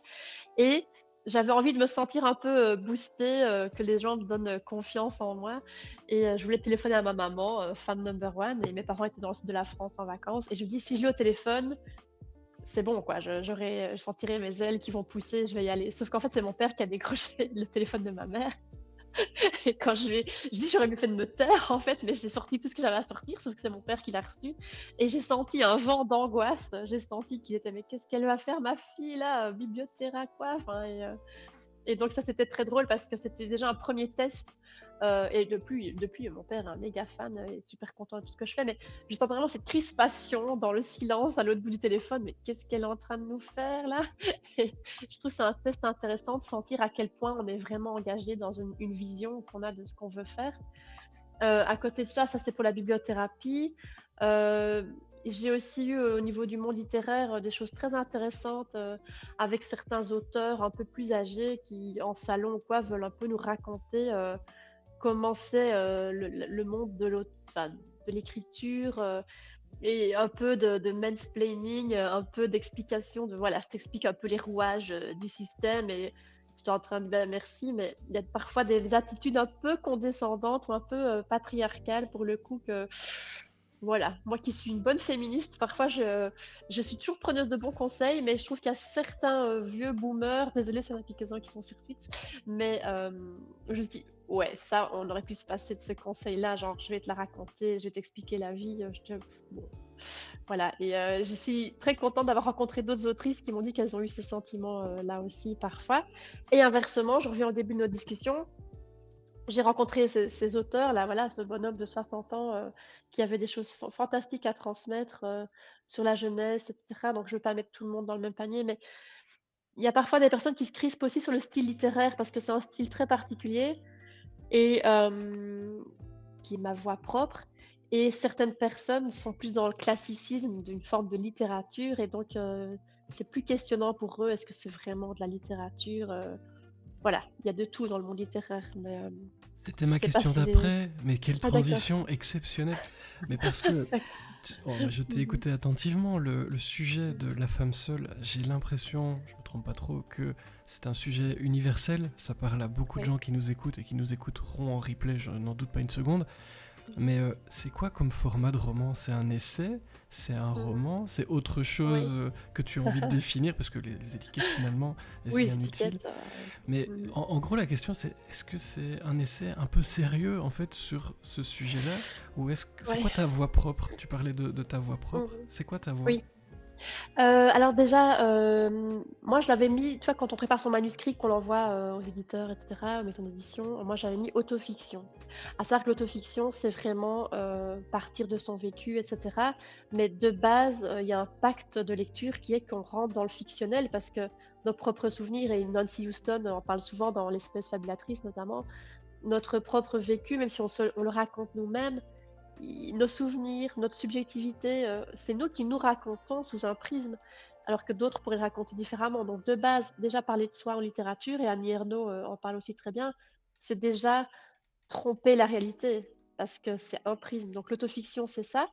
Et j'avais envie de me sentir un peu boostée, que les gens me donnent confiance en moi. Et je voulais téléphoner à ma maman, fan number one, et mes parents étaient dans le sud de la France en vacances. Et je me dis si je l'ai au téléphone, c'est bon, quoi. Je sentirai mes ailes qui vont pousser, je vais y aller. Sauf qu'en fait, c'est mon père qui a décroché le téléphone de ma mère. Et quand je dis j'aurais mieux fait de me taire en fait, mais j'ai sorti tout ce que j'avais à sortir, sauf que c'est mon père qui l'a reçu. Et j'ai senti un vent d'angoisse. J'ai senti qu'il était, mais qu'est-ce qu'elle va faire, ma fille là, bibliothéra quoi. Enfin, et donc ça c'était très drôle parce que c'était déjà un premier test. Et depuis, mon père est un méga fan et super content de tout ce que je fais. Mais je sens vraiment cette crispation dans le silence à l'autre bout du téléphone. Mais qu'est-ce qu'elle est en train de nous faire là? Et je trouve que c'est un test intéressant de sentir à quel point on est vraiment engagé dans une vision qu'on a de ce qu'on veut faire. À côté de ça, c'est pour la bibliothérapie. J'ai aussi eu au niveau du monde littéraire des choses très intéressantes avec certains auteurs un peu plus âgés qui, en salon ou quoi, veulent un peu nous raconter comment c'est le monde de l'écriture et un peu de mansplaining, un peu d'explication de voilà, je t'explique un peu les rouages du système et je suis en train de ben, merci, mais il y a parfois des attitudes un peu condescendantes ou un peu patriarcales pour le coup que voilà, moi qui suis une bonne féministe, parfois je suis toujours preneuse de bons conseils, mais je trouve qu'il y a certains vieux boomers, désolé, c'est y en a quelques-uns qui sont sur Twitch, mais je me dis, ouais, ça, on aurait pu se passer de ce conseil-là, genre, je vais te la raconter, je vais t'expliquer la vie, bon. Voilà, et je suis très contente d'avoir rencontré d'autres autrices qui m'ont dit qu'elles ont eu ce sentiment-là aussi parfois. Et inversement, je reviens au début de notre discussion, j'ai rencontré ces auteurs là, voilà, ce bonhomme de 60 ans qui avait des choses fantastiques à transmettre sur la jeunesse, etc. Donc je veux pas mettre tout le monde dans le même panier, mais il y a parfois des personnes qui se crispent aussi sur le style littéraire parce que c'est un style très particulier et qui est ma voix propre. Et certaines personnes sont plus dans le classicisme d'une forme de littérature et donc c'est plus questionnant pour eux. Est-ce que c'est vraiment de la littérature voilà, il y a de tout dans le monde littéraire. Mais, c'était ma question d'après, mais quelle transition exceptionnelle. Mais parce que je t'ai écouté attentivement, le sujet de la femme seule, j'ai l'impression, je me trompe pas trop, que c'est un sujet universel. Ça parle à beaucoup de gens qui nous écoutent et qui nous écouteront en replay, je n'en doute pas une seconde. Mais c'est quoi comme format de roman? C'est un essai? C'est un Mhm. roman? C'est autre chose Oui. que tu as envie de définir? Parce que les étiquettes, finalement, elles sont Oui, bien les utiles. étiquettes. Mais Mhm. en gros, la question, c'est est-ce que c'est un essai un peu sérieux, en fait, sur ce sujet-là? Ou est-ce que c'est Ouais. quoi ta voix propre? Tu parlais de ta voix propre. Mhm. C'est quoi ta voix? Oui. Alors déjà, moi je l'avais mis, tu vois, quand on prépare son manuscrit, qu'on l'envoie aux éditeurs, etc., aux maisons d'édition, moi j'avais mis autofiction. À savoir que l'autofiction, c'est vraiment partir de son vécu, etc. Mais de base, il y a un pacte de lecture qui est qu'on rentre dans le fictionnel parce que nos propres souvenirs, et Nancy Houston en parle souvent dans L'espèce fabulatrice notamment, notre propre vécu, même si on le raconte nous-mêmes, nos souvenirs, notre subjectivité, c'est nous qui nous racontons sous un prisme, alors que d'autres pourraient le raconter différemment. Donc de base, déjà parler de soi en littérature, et Annie Ernaux en parle aussi très bien, c'est déjà tromper la réalité, parce que c'est un prisme. Donc l'autofiction, c'est ça.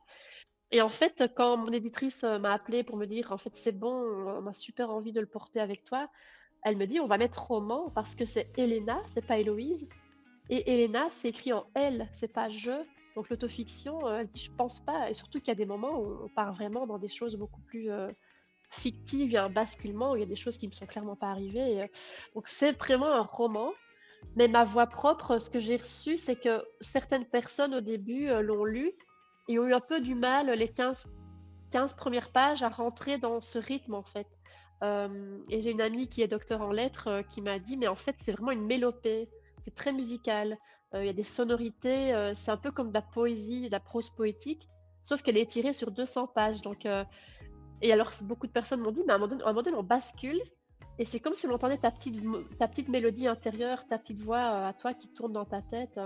Et en fait, quand mon éditrice m'a appelée pour me dire, en fait, c'est bon, on a super envie de le porter avec toi, elle me dit, on va mettre roman, parce que c'est Elena, c'est pas Héloïse. Et Elena, c'est écrit en elle, c'est pas je. Donc l'autofiction, elle dit je pense pas. Et surtout qu'il y a des moments où on part vraiment dans des choses beaucoup plus fictives. Il y a un basculement, où il y a des choses qui me sont clairement pas arrivées. Donc c'est vraiment un roman. Mais ma voix propre, ce que j'ai reçu, c'est que certaines personnes au début l'ont lu et ont eu un peu du mal, les 15 premières pages, à rentrer dans ce rythme en fait. Et j'ai une amie qui est docteur en lettres qui m'a dit, mais en fait c'est vraiment une mélopée, c'est très musical, il y a des sonorités, c'est un peu comme de la poésie, de la prose poétique, sauf qu'elle est étirée sur 200 pages. Donc, et alors beaucoup de personnes m'ont dit, mais à un moment donné on bascule, et c'est comme si on entendait ta petite mélodie intérieure, ta petite voix à toi qui tourne dans ta tête.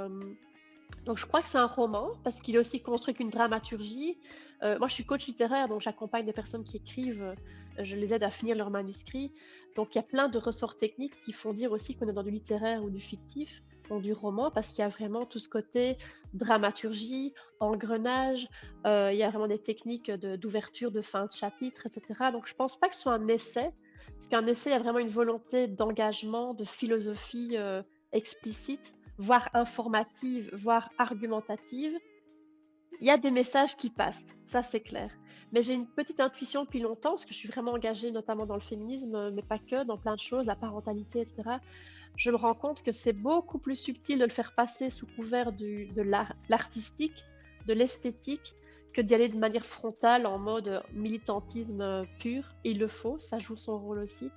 Donc je crois que c'est un roman parce qu'il est aussi construit qu'une dramaturgie. Moi, je suis coach littéraire, donc j'accompagne des personnes qui écrivent, je les aide à finir leur manuscrit. Donc il y a plein de ressorts techniques qui font dire aussi qu'on est dans du littéraire ou du fictif, ou du roman, parce qu'il y a vraiment tout ce côté dramaturgie, engrenage, il y a vraiment des techniques d'ouverture, de fin de chapitre, etc. Donc je pense pas que ce soit un essai, parce qu'un essai, il y a vraiment une volonté d'engagement, de philosophie explicite, voire informative, voire argumentative. Il y a des messages qui passent, ça c'est clair. Mais j'ai une petite intuition depuis longtemps, parce que je suis vraiment engagée notamment dans le féminisme, mais pas que, dans plein de choses, la parentalité, etc. Je me rends compte que c'est beaucoup plus subtil de le faire passer sous couvert de l'artistique, de l'esthétique, que d'y aller de manière frontale en mode militantisme pur. Et il le faut, ça joue son rôle aussi.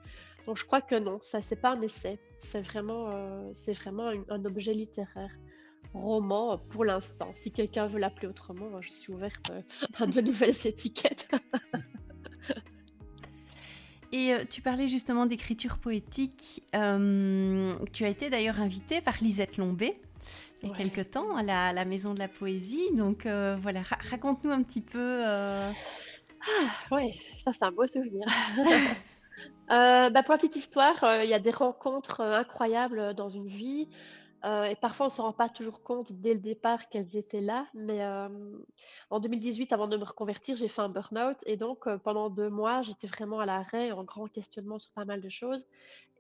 Donc je crois que non, ça c'est pas un essai, c'est vraiment un objet littéraire. Roman pour l'instant. Si quelqu'un veut l'appeler autrement, je suis ouverte à de nouvelles étiquettes. Et tu parlais justement d'écriture poétique. Tu as été d'ailleurs invitée par Lisette Lombé il y a quelque Ouais. temps à la Maison de la Poésie. Donc voilà, raconte-nous un petit peu. Ouais, ça c'est un beau souvenir. Pour la petite histoire, il y a des rencontres incroyables dans une vie. Et parfois, on ne se rend pas toujours compte dès le départ qu'elles étaient là. Mais en 2018, avant de me reconvertir, j'ai fait un burn-out. Et donc, pendant 2 mois, j'étais vraiment à l'arrêt, en grand questionnement sur pas mal de choses.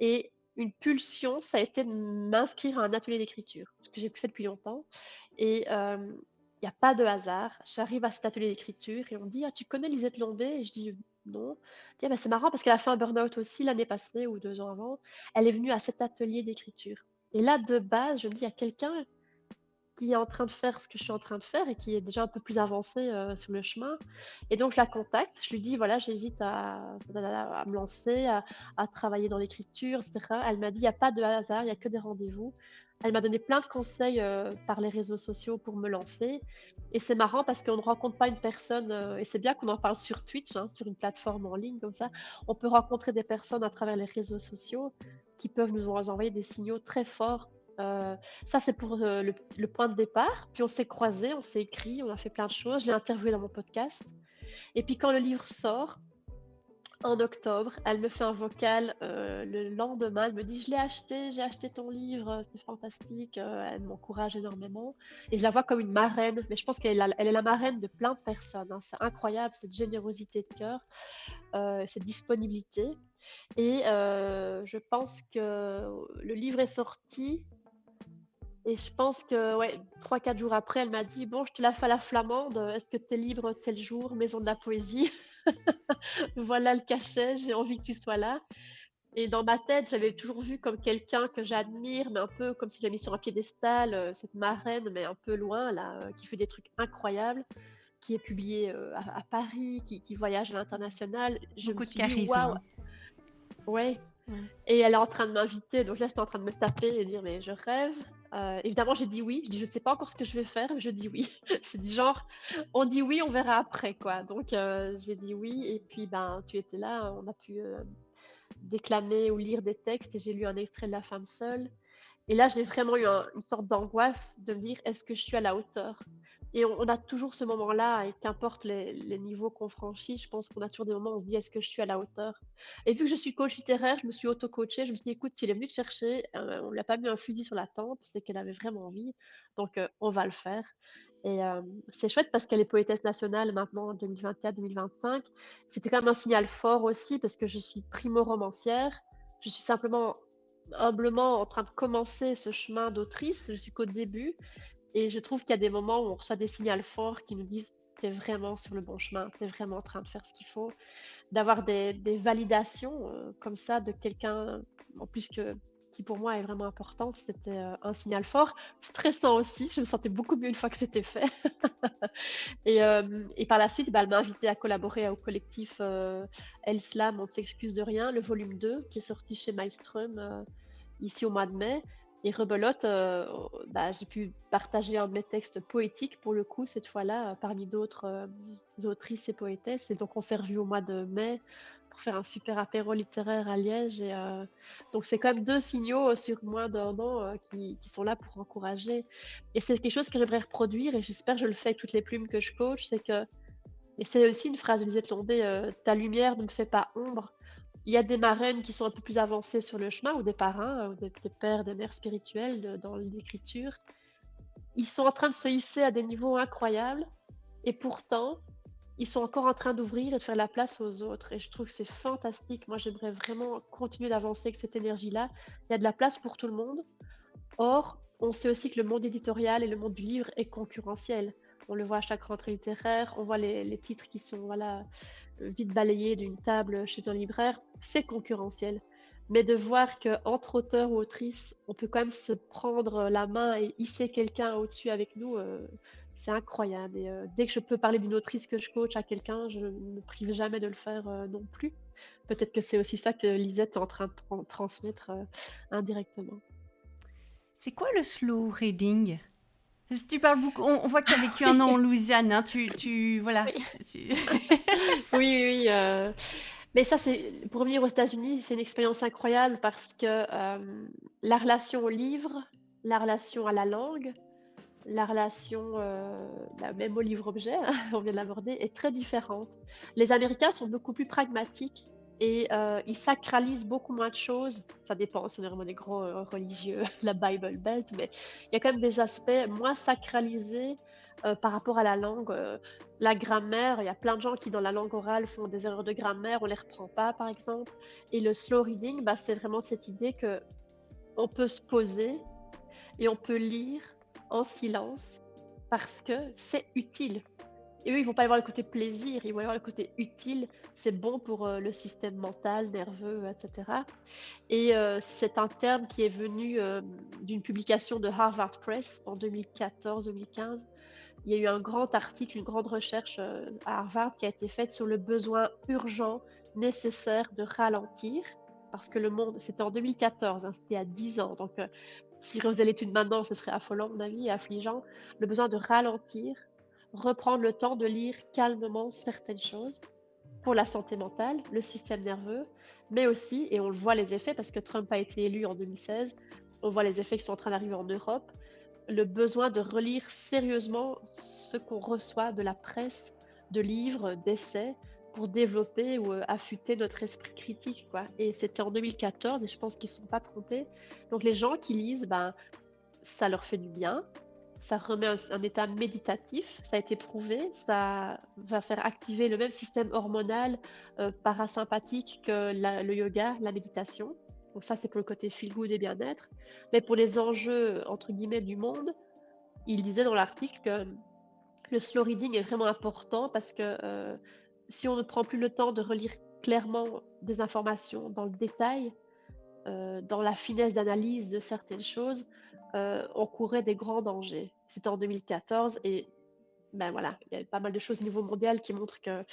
Et une pulsion, ça a été de m'inscrire à un atelier d'écriture, ce que j'ai plus fait depuis longtemps. Et il n'y a pas de hasard. J'arrive à cet atelier d'écriture et on me dit, ah, tu connais Lisette Lombé? Et je dis non. Je dis, ah, bah, c'est marrant parce qu'elle a fait un burn-out aussi l'année passée ou 2 ans avant. Elle est venue à cet atelier d'écriture. Et là, de base, je me dis, il y a quelqu'un qui est en train de faire ce que je suis en train de faire et qui est déjà un peu plus avancé sur le chemin. Et donc, je la contacte. Je lui dis, voilà, j'hésite à me lancer, à travailler dans l'écriture, etc. Elle m'a dit, il n'y a pas de hasard, il n'y a que des rendez-vous. Elle m'a donné plein de conseils par les réseaux sociaux pour me lancer. Et c'est marrant parce qu'on ne rencontre pas une personne, et c'est bien qu'on en parle sur Twitch, hein, sur une plateforme en ligne comme ça. On peut rencontrer des personnes à travers les réseaux sociaux qui peuvent nous envoyer des signaux très forts. Ça, c'est pour le point de départ. Puis on s'est croisés, on s'est écrit, on a fait plein de choses. Je l'ai interviewé dans mon podcast. Et puis quand le livre sort, en octobre, elle me fait un vocal le lendemain. Elle me dit, je l'ai acheté, j'ai acheté ton livre, c'est fantastique. Elle m'encourage énormément. Et je la vois comme une marraine. Mais je pense elle est la marraine de plein de personnes, hein. C'est incroyable, cette générosité de cœur, cette disponibilité. Et je pense que le livre est sorti. Et je pense que, ouais, 3-4 jours après, elle m'a dit: «Bon, je te la fais à la flamande, est-ce que tu es libre tel jour, maison de la poésie? Voilà le cachet, j'ai envie que tu sois là». Et dans ma tête, j'avais toujours vu comme quelqu'un que j'admire, mais un peu comme si je l'avais mis sur un piédestal, cette marraine, mais un peu loin là, qui fait des trucs incroyables, qui est publiée, à Paris, qui voyage à l'international. Je me Beaucoup de suis dit: charisme, «Waouh!» hein. Ouais. Ouais. Et elle est en train de m'inviter, donc là, j'étais en train de me taper et dire: «Mais je rêve». Évidemment, j'ai dit oui. Je dis: «Je ne sais pas encore ce que je vais faire, mais je dis oui». C'est du genre, on dit oui, on verra après, quoi. Donc j'ai dit oui et puis, ben, tu étais là, on a pu, déclamer ou lire des textes et j'ai lu un extrait de La femme seule. Et là, j'ai vraiment eu une sorte d'angoisse de me dire: «Est-ce que je suis à la hauteur?» Et on a toujours ce moment-là et qu'importe les niveaux qu'on franchit, je pense qu'on a toujours des moments où on se dit: «Est-ce que je suis à la hauteur?» Et vu que je suis coach littéraire, je me suis auto-coachée. Je me suis dit: «Écoute, s'il est venu te chercher, on lui a pas mis un fusil sur la tempe, c'est qu'elle avait vraiment envie, donc on va le faire». Et c'est chouette parce qu'elle est poétesse nationale maintenant en 2024-2025. C'était quand même un signal fort aussi parce que je suis primo-romancière. Je suis simplement humblement en train de commencer ce chemin d'autrice. Je suis qu'au début et je trouve qu'il y a des moments où on reçoit des signaux forts qui nous disent: «Tu es vraiment sur le bon chemin, tu es vraiment en train de faire ce qu'il faut». D'avoir des validations, comme ça de quelqu'un, en plus qui pour moi est vraiment importante, c'était, un signal fort. Stressant aussi, je me sentais beaucoup mieux une fois que c'était fait. Et par la suite, bah, elle m'a invitée à collaborer au collectif, Elle Slam, On ne s'excuse de rien, le volume 2 qui est sorti chez Maelstrom, ici au mois de mai. Et rebelote, bah, j'ai pu partager un de mes textes poétiques pour le coup cette fois-là, parmi d'autres, autrices et poétesses. Et donc on s'est revus au mois de mai pour faire un super apéro littéraire à Liège. Et donc c'est quand même 2 signaux, sur moins d'1 an, qui sont là pour encourager. Et c'est quelque chose que j'aimerais reproduire et j'espère que je le fais avec toutes les plumes que je coach, c'est que, et c'est aussi une phrase de Lisette Lombé, «Ta lumière ne me fait pas ombre». Il y a des marraines qui sont un peu plus avancées sur le chemin ou des parrains, ou des pères, des mères spirituels dans l'écriture. Ils sont en train de se hisser à des niveaux incroyables et pourtant, ils sont encore en train d'ouvrir et de faire la place aux autres. Et je trouve que c'est fantastique. Moi, j'aimerais vraiment continuer d'avancer avec cette énergie-là. Il y a de la place pour tout le monde. Or, on sait aussi que le monde éditorial et le monde du livre est concurrentiel. On le voit à chaque rentrée littéraire, on voit les titres qui sont voilà, vite balayés d'une table chez un libraire, c'est concurrentiel. Mais de voir qu'entre auteurs ou autrices, on peut quand même se prendre la main et hisser quelqu'un au-dessus avec nous, c'est incroyable. Et dès que je peux parler d'une autrice que je coach à quelqu'un, je ne me prive jamais de le faire non plus. Peut-être que c'est aussi ça que Lisette est en train de transmettre indirectement. C'est quoi le slow reading? Parce que tu parles beaucoup, on voit que tu as vécu un an en Louisiane, hein, voilà. Oui. Oui, oui, oui, mais ça, c'est pour revenir aux États-Unis, c'est une expérience incroyable parce que, la relation au livre, la relation à la langue, la relation, bah, même au livre-objet, on vient de l'aborder, est très différente. Les Américains sont beaucoup plus pragmatiques et ils sacralisent beaucoup moins de choses. Ça dépend, si on est vraiment des gros, religieux de la Bible Belt, mais il y a quand même des aspects moins sacralisés, par rapport à la langue, la grammaire. Il y a plein de gens qui, dans la langue orale, font des erreurs de grammaire, on les reprend pas, par exemple. Et le slow reading, bah, c'est vraiment cette idée que on peut se poser et on peut lire en silence parce que c'est utile. Et eux, ils vont pas y voir le côté plaisir, ils vont y voir le côté utile. C'est bon pour le système mental, nerveux, etc. Et c'est un terme qui est venu d'une publication de Harvard Press en 2014-2015. Il y a eu un grand article, une grande recherche à Harvard qui a été faite sur le besoin urgent, nécessaire de ralentir. Parce que le monde, c'était en 2014, hein, c'était à 10 ans. Donc, si je refaisais l'étude maintenant, ce serait affolant, à mon avis, et affligeant. Le besoin de ralentir, reprendre le temps de lire calmement certaines choses pour la santé mentale, le système nerveux, mais aussi, et on le voit les effets parce que Trump a été élu en 2016, on voit les effets qui sont en train d'arriver en Europe, le besoin de relire sérieusement ce qu'on reçoit de la presse, de livres, d'essais, pour développer ou affûter notre esprit critique, quoi. Et c'était en 2014 et je pense qu'ils ne se sont pas trompés. Donc les gens qui lisent, ben, ça leur fait du bien, ça remet un état méditatif, ça a été prouvé, ça va faire activer le même système hormonal parasympathique que le yoga, la méditation. Donc ça, c'est pour le côté feel good et bien-être. Mais pour les enjeux, entre guillemets, du monde, il disait dans l'article que le slow reading est vraiment important parce que si on ne prend plus le temps de relire clairement des informations dans le détail, dans la finesse d'analyse de certaines choses, on courait des grands dangers. C'était en 2014 et ben voilà, il y a pas mal de choses au niveau mondial qui montrent que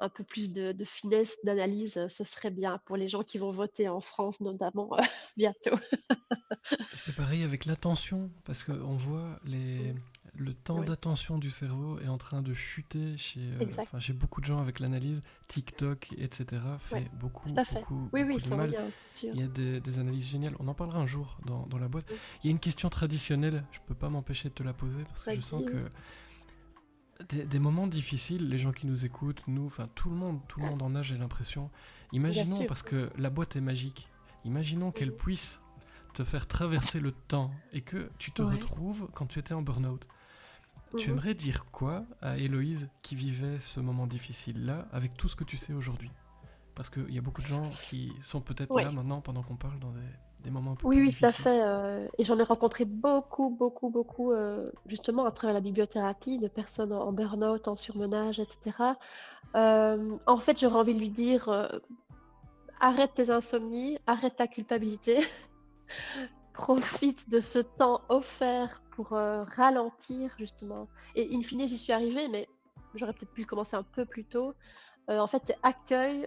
un peu plus de finesse d'analyse, ce serait bien pour les gens qui vont voter en France notamment bientôt. C'est pareil avec l'attention, parce qu'on voit Mm. le temps Oui, d'attention du cerveau est en train de chuter exact. chez beaucoup de gens avec l'analyse. TikTok, etc. Ouais, fait tout beaucoup, à fait. beaucoup, Oui, oui, beaucoup de c'est en mal. lien, c'est sûr. Il y a des analyses géniales. On en parlera un jour dans la boîte. Mm. Il y a une question traditionnelle, je peux pas m'empêcher de te la poser, parce que je sens Vas-y, oui. que des moments difficiles, les gens qui nous écoutent, nous, enfin tout le monde en a, j'ai l'impression. Bien Imaginons, sûr. parce que la boîte est magique, imaginons qu'elle Mhm. puisse te faire traverser le temps et que tu te Ouais. retrouves quand tu étais en burn-out. Tu Mhm. aimerais dire quoi à Héloïse qui vivait ce moment difficile-là avec tout ce que tu sais aujourd'hui? Parce qu'il y a beaucoup de gens qui sont peut-être là Ouais. maintenant pendant qu'on parle dans des moments un peu Oui, plus oui, tout à difficiles. fait. Et j'en ai rencontré beaucoup, beaucoup, beaucoup, justement à travers la bibliothérapie, de personnes en burn-out, en surmenage, etc. En fait, j'aurais envie de lui dire, arrête tes insomnies, arrête ta culpabilité, profite de ce temps offert pour ralentir, justement. Et in fine, j'y suis arrivée, mais j'aurais peut-être pu commencer un peu plus tôt. En fait, c'est accueille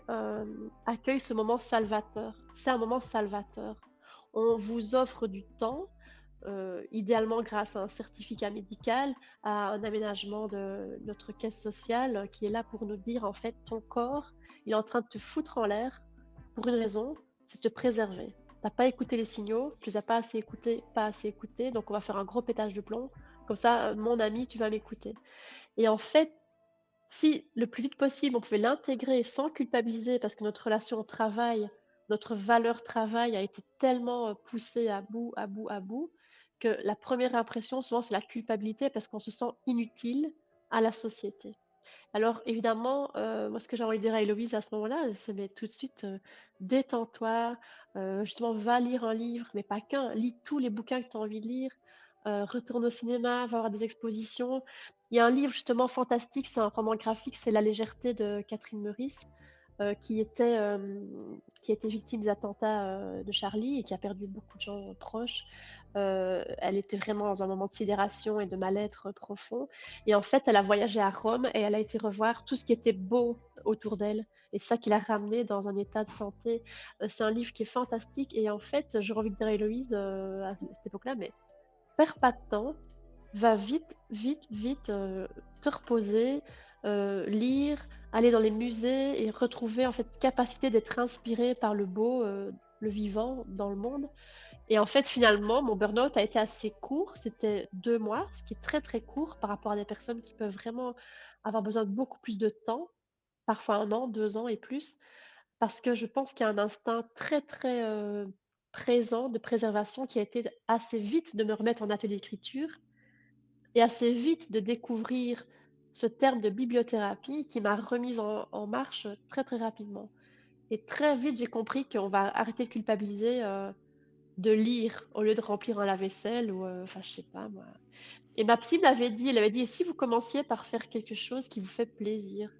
ce moment salvateur. C'est un moment salvateur. On vous offre du temps, idéalement grâce à un certificat médical, à un aménagement de notre caisse sociale qui est là pour nous dire, en fait, ton corps, il est en train de te foutre en l'air pour une raison, c'est de te préserver. T'as pas écouté les signaux, tu les as pas assez écoutés, donc on va faire un gros pétage de plomb. Comme ça, mon ami, tu vas m'écouter. Et en fait, si le plus vite possible, on pouvait l'intégrer sans culpabiliser, parce que notre relation au travail, notre valeur travail a été tellement poussée à bout, à bout, à bout, que la première impression, souvent, c'est la culpabilité parce qu'on se sent inutile à la société. Alors, évidemment, moi, ce que j'ai envie de dire à Héloïse à ce moment-là, c'est mais tout de suite, détends-toi, justement, va lire un livre, mais pas qu'un, lis tous les bouquins que tu as envie de lire, retourne au cinéma, va voir des expositions. Il y a un livre justement fantastique, c'est un roman graphique, c'est La légèreté de Catherine Meurice, qui a été victime des attentats de Charlie et qui a perdu beaucoup de gens proches. Elle était vraiment dans un moment de sidération et de mal-être profond. Et en fait, elle a voyagé à Rome et elle a été revoir tout ce qui était beau autour d'elle. Et c'est ça qui l'a ramenée dans un état de santé. C'est un livre qui est fantastique. Et en fait, j'aurais envie de dire à Héloïse à cette époque-là, mais perds pas de temps, va vite, vite, vite te reposer, lire, aller dans les musées et retrouver en fait cette capacité d'être inspiré par le beau, le vivant dans le monde. Et en fait, finalement, mon burn-out a été assez court, c'était 2 mois, ce qui est très, très court par rapport à des personnes qui peuvent vraiment avoir besoin de beaucoup plus de temps, parfois 1 an, 2 ans et plus. Parce que je pense qu'il y a un instinct très, très, présent de préservation qui a été assez vite de me remettre en atelier d'écriture et assez vite de découvrir ce terme de bibliothérapie qui m'a remise en marche très, très rapidement. Et très vite, j'ai compris qu'on va arrêter de culpabiliser, de lire au lieu de remplir un lave-vaisselle ou, enfin, je sais pas moi. Et ma psy me l'avait dit, elle avait dit: «Et si vous commenciez par faire quelque chose qui vous fait plaisir?»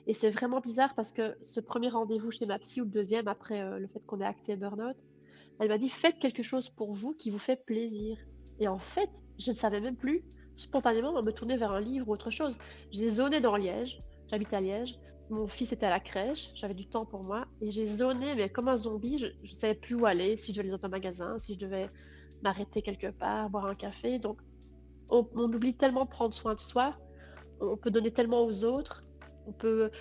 Et c'est vraiment bizarre parce que ce premier rendez-vous chez ma psy ou le deuxième après, le fait qu'on ait acté burn-out, elle m'a dit: «Faites quelque chose pour vous qui vous fait plaisir». Et en fait, je ne savais même plus spontanément me tourner vers un livre ou autre chose. J'ai zoné dans Liège, j'habite à Liège, mon fils était à la crèche, j'avais du temps pour moi et j'ai zoné mais comme un zombie, je ne savais plus où aller, si je devais aller dans un magasin, si je devais m'arrêter quelque part, boire un café. Donc on oublie tellement de prendre soin de soi, on peut donner tellement aux autres, on peut,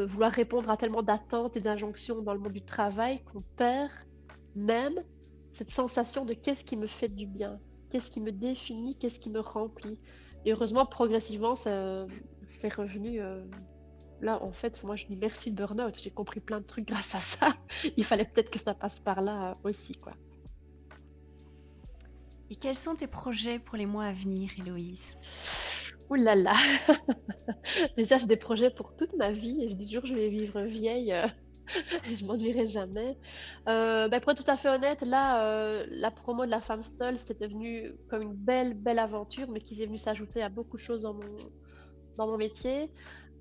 vouloir répondre à tellement d'attentes et d'injonctions dans le monde du travail qu'on perd même cette sensation de qu'est-ce qui me fait du bien? Qu'est-ce qui me définit? Qu'est-ce qui me remplit? Et heureusement, progressivement, ça c'est revenu, là, en fait, moi, je dis merci le burn-out. J'ai compris plein de trucs grâce à ça. Il fallait peut-être que ça passe par là, aussi, quoi. Et quels sont tes projets pour les mois à venir, Héloïse? Ouh là là! Déjà, j'ai des projets pour toute ma vie et je dis toujours que je vais vivre vieille, Je m'ennuierai jamais. Pour être tout à fait honnête, là, la promo de La Femme Seule, c'était venu comme une belle, belle aventure, mais qui est venue s'ajouter à beaucoup de choses dans mon métier.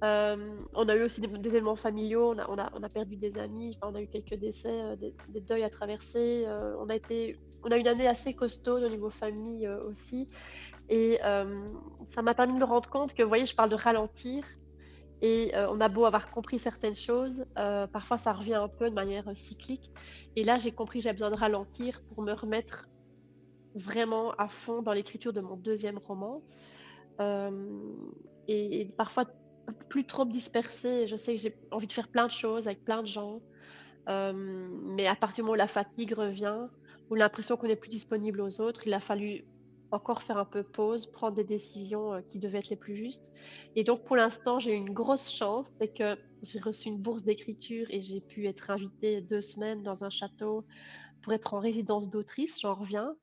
On a eu aussi des événements familiaux, on a perdu des amis, enfin, on a eu quelques décès, des deuils à traverser. On a eu une année assez costaud au niveau famille aussi. Et ça m'a permis de me rendre compte que, vous voyez, je parle de ralentir. Et on a beau avoir compris certaines choses, parfois ça revient un peu de manière cyclique. Et là, j'ai compris que j'avais besoin de ralentir pour me remettre vraiment à fond dans l'écriture de mon deuxième roman. Et parfois plus trop me disperser. Je sais que j'ai envie de faire plein de choses avec plein de gens, mais à partir du moment où la fatigue revient, ou l'impression qu'on n'est plus disponible aux autres, il a fallu encore faire un peu pause, prendre des décisions qui devaient être les plus justes. Et donc pour l'instant, j'ai eu une grosse chance, c'est que j'ai reçu une bourse d'écriture et j'ai pu être invitée 2 semaines dans un château pour être en résidence d'autrice. J'en reviens.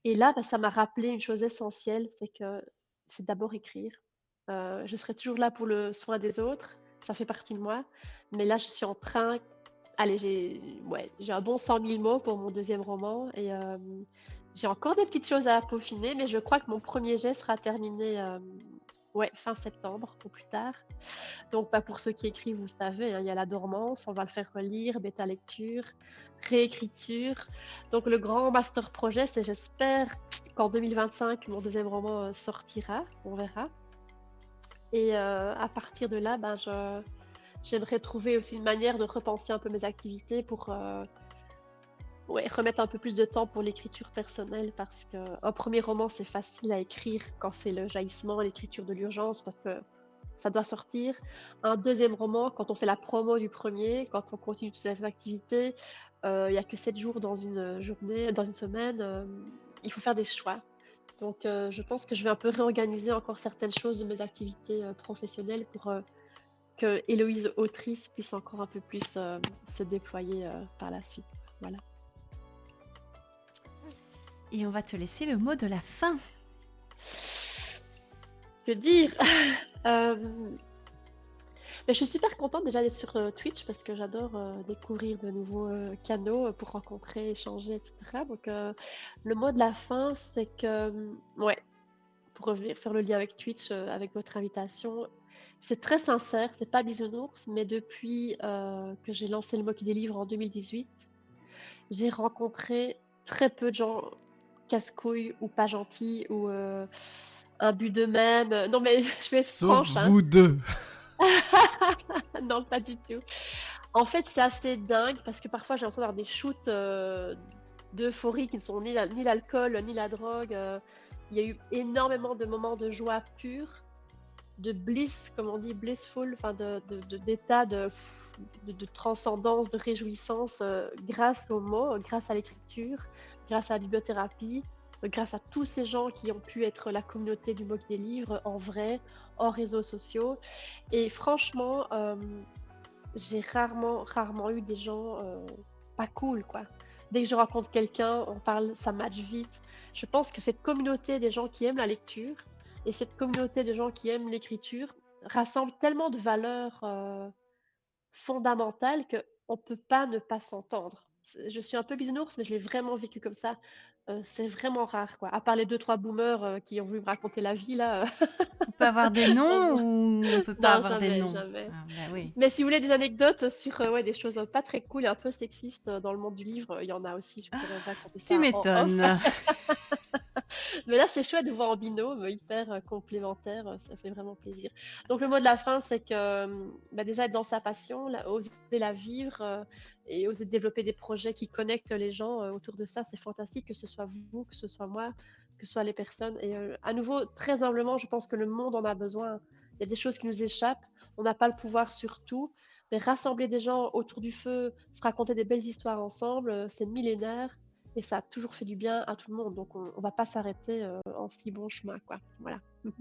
Et là, ça m'a rappelé une chose essentielle, c'est que c'est d'abord écrire. Je serai toujours là pour le soin des autres, ça fait partie de moi. Mais là, je suis en train. Allez, j'ai un bon 100 000 mots pour mon deuxième roman et j'ai encore des petites choses à peaufiner, mais je crois que mon premier jet sera terminé ouais, fin septembre au plus tard. Donc, pour ceux qui écrivent, vous savez, hein, il y a la dormance, on va le faire relire, bêta lecture, réécriture. Donc, le grand master projet, c'est j'espère qu'en 2025, mon deuxième roman sortira, on verra. Et à partir de là, j'aimerais trouver aussi une manière de repenser un peu mes activités pour ouais, remettre un peu plus de temps pour l'écriture personnelle parce qu'un premier roman, c'est facile à écrire quand c'est le jaillissement, l'écriture de l'urgence parce que ça doit sortir. Un deuxième roman, quand on fait la promo du premier, quand on continue toutes ces activités, il n'y a que 7 jours dans une journée, dans une semaine, il faut faire des choix. Donc, je pense que je vais un peu réorganiser encore certaines choses de mes activités professionnelles pour que Héloïse autrice puisse encore un peu plus se déployer par la suite. Voilà. Et on va te laisser le mot de la fin. Que dire? Euh, Mais je suis super contente déjà d'être sur Twitch parce que j'adore découvrir de nouveaux canaux pour rencontrer, échanger, etc. Donc, le mot de la fin, c'est que, ouais, pour revenir faire le lien avec Twitch, avec votre invitation, c'est très sincère, c'est pas bisounours, mais depuis que j'ai lancé le Moquis des livres en 2018, j'ai rencontré très peu de gens casse-couilles ou pas gentils ou imbus d'eux-mêmes. Non, mais je vais être Sauf franche, hein. vous deux. Non, pas du tout. En fait, c'est assez dingue parce que parfois j'ai l'impression d'avoir des shoots d'euphorie qui ne sont ni l'alcool, ni la drogue. Il y a eu énormément de moments de joie pure, de bliss, comme on dit, blissful, enfin d'état de transcendance, de réjouissance grâce aux mots, grâce à l'écriture, grâce à la bibliothérapie, grâce à tous ces gens qui ont pu être la communauté du Moque des livres en vrai, en réseaux sociaux. Et franchement, j'ai rarement eu des gens pas cool, quoi. Dès que je rencontre quelqu'un, on parle, ça match vite. Je pense que cette communauté des gens qui aiment la lecture et cette communauté de gens qui aiment l'écriture rassemble tellement de valeurs fondamentales qu'on ne peut pas ne pas s'entendre. Je suis un peu bisounours, mais je l'ai vraiment vécu comme ça. C'est vraiment rare, quoi. À part les deux, trois boomers qui ont voulu me raconter la vie, là. On peut avoir des noms on- ou on peut pas Non, avoir des jamais, noms? jamais. Ah, bah oui. Mais si vous voulez des anecdotes sur ouais, des choses pas très cool et un peu sexistes dans le monde du livre, il y en a aussi, je pourrais raconter Tu ça en off. m'étonnes. Mais là, c'est chouette de voir en binôme, hyper complémentaire, ça fait vraiment plaisir. Donc le mot de la fin, c'est que déjà être dans sa passion, oser la vivre et oser développer des projets qui connectent les gens autour de ça, c'est fantastique, que ce soit vous, que ce soit moi, que ce soit les personnes. Et à nouveau, très humblement, je pense que le monde en a besoin. Il y a des choses qui nous échappent, on n'a pas le pouvoir sur tout, mais rassembler des gens autour du feu, se raconter des belles histoires ensemble, c'est millénaire. Et ça a toujours fait du bien à tout le monde. Donc, on va pas s'arrêter en si bon chemin, quoi. Voilà.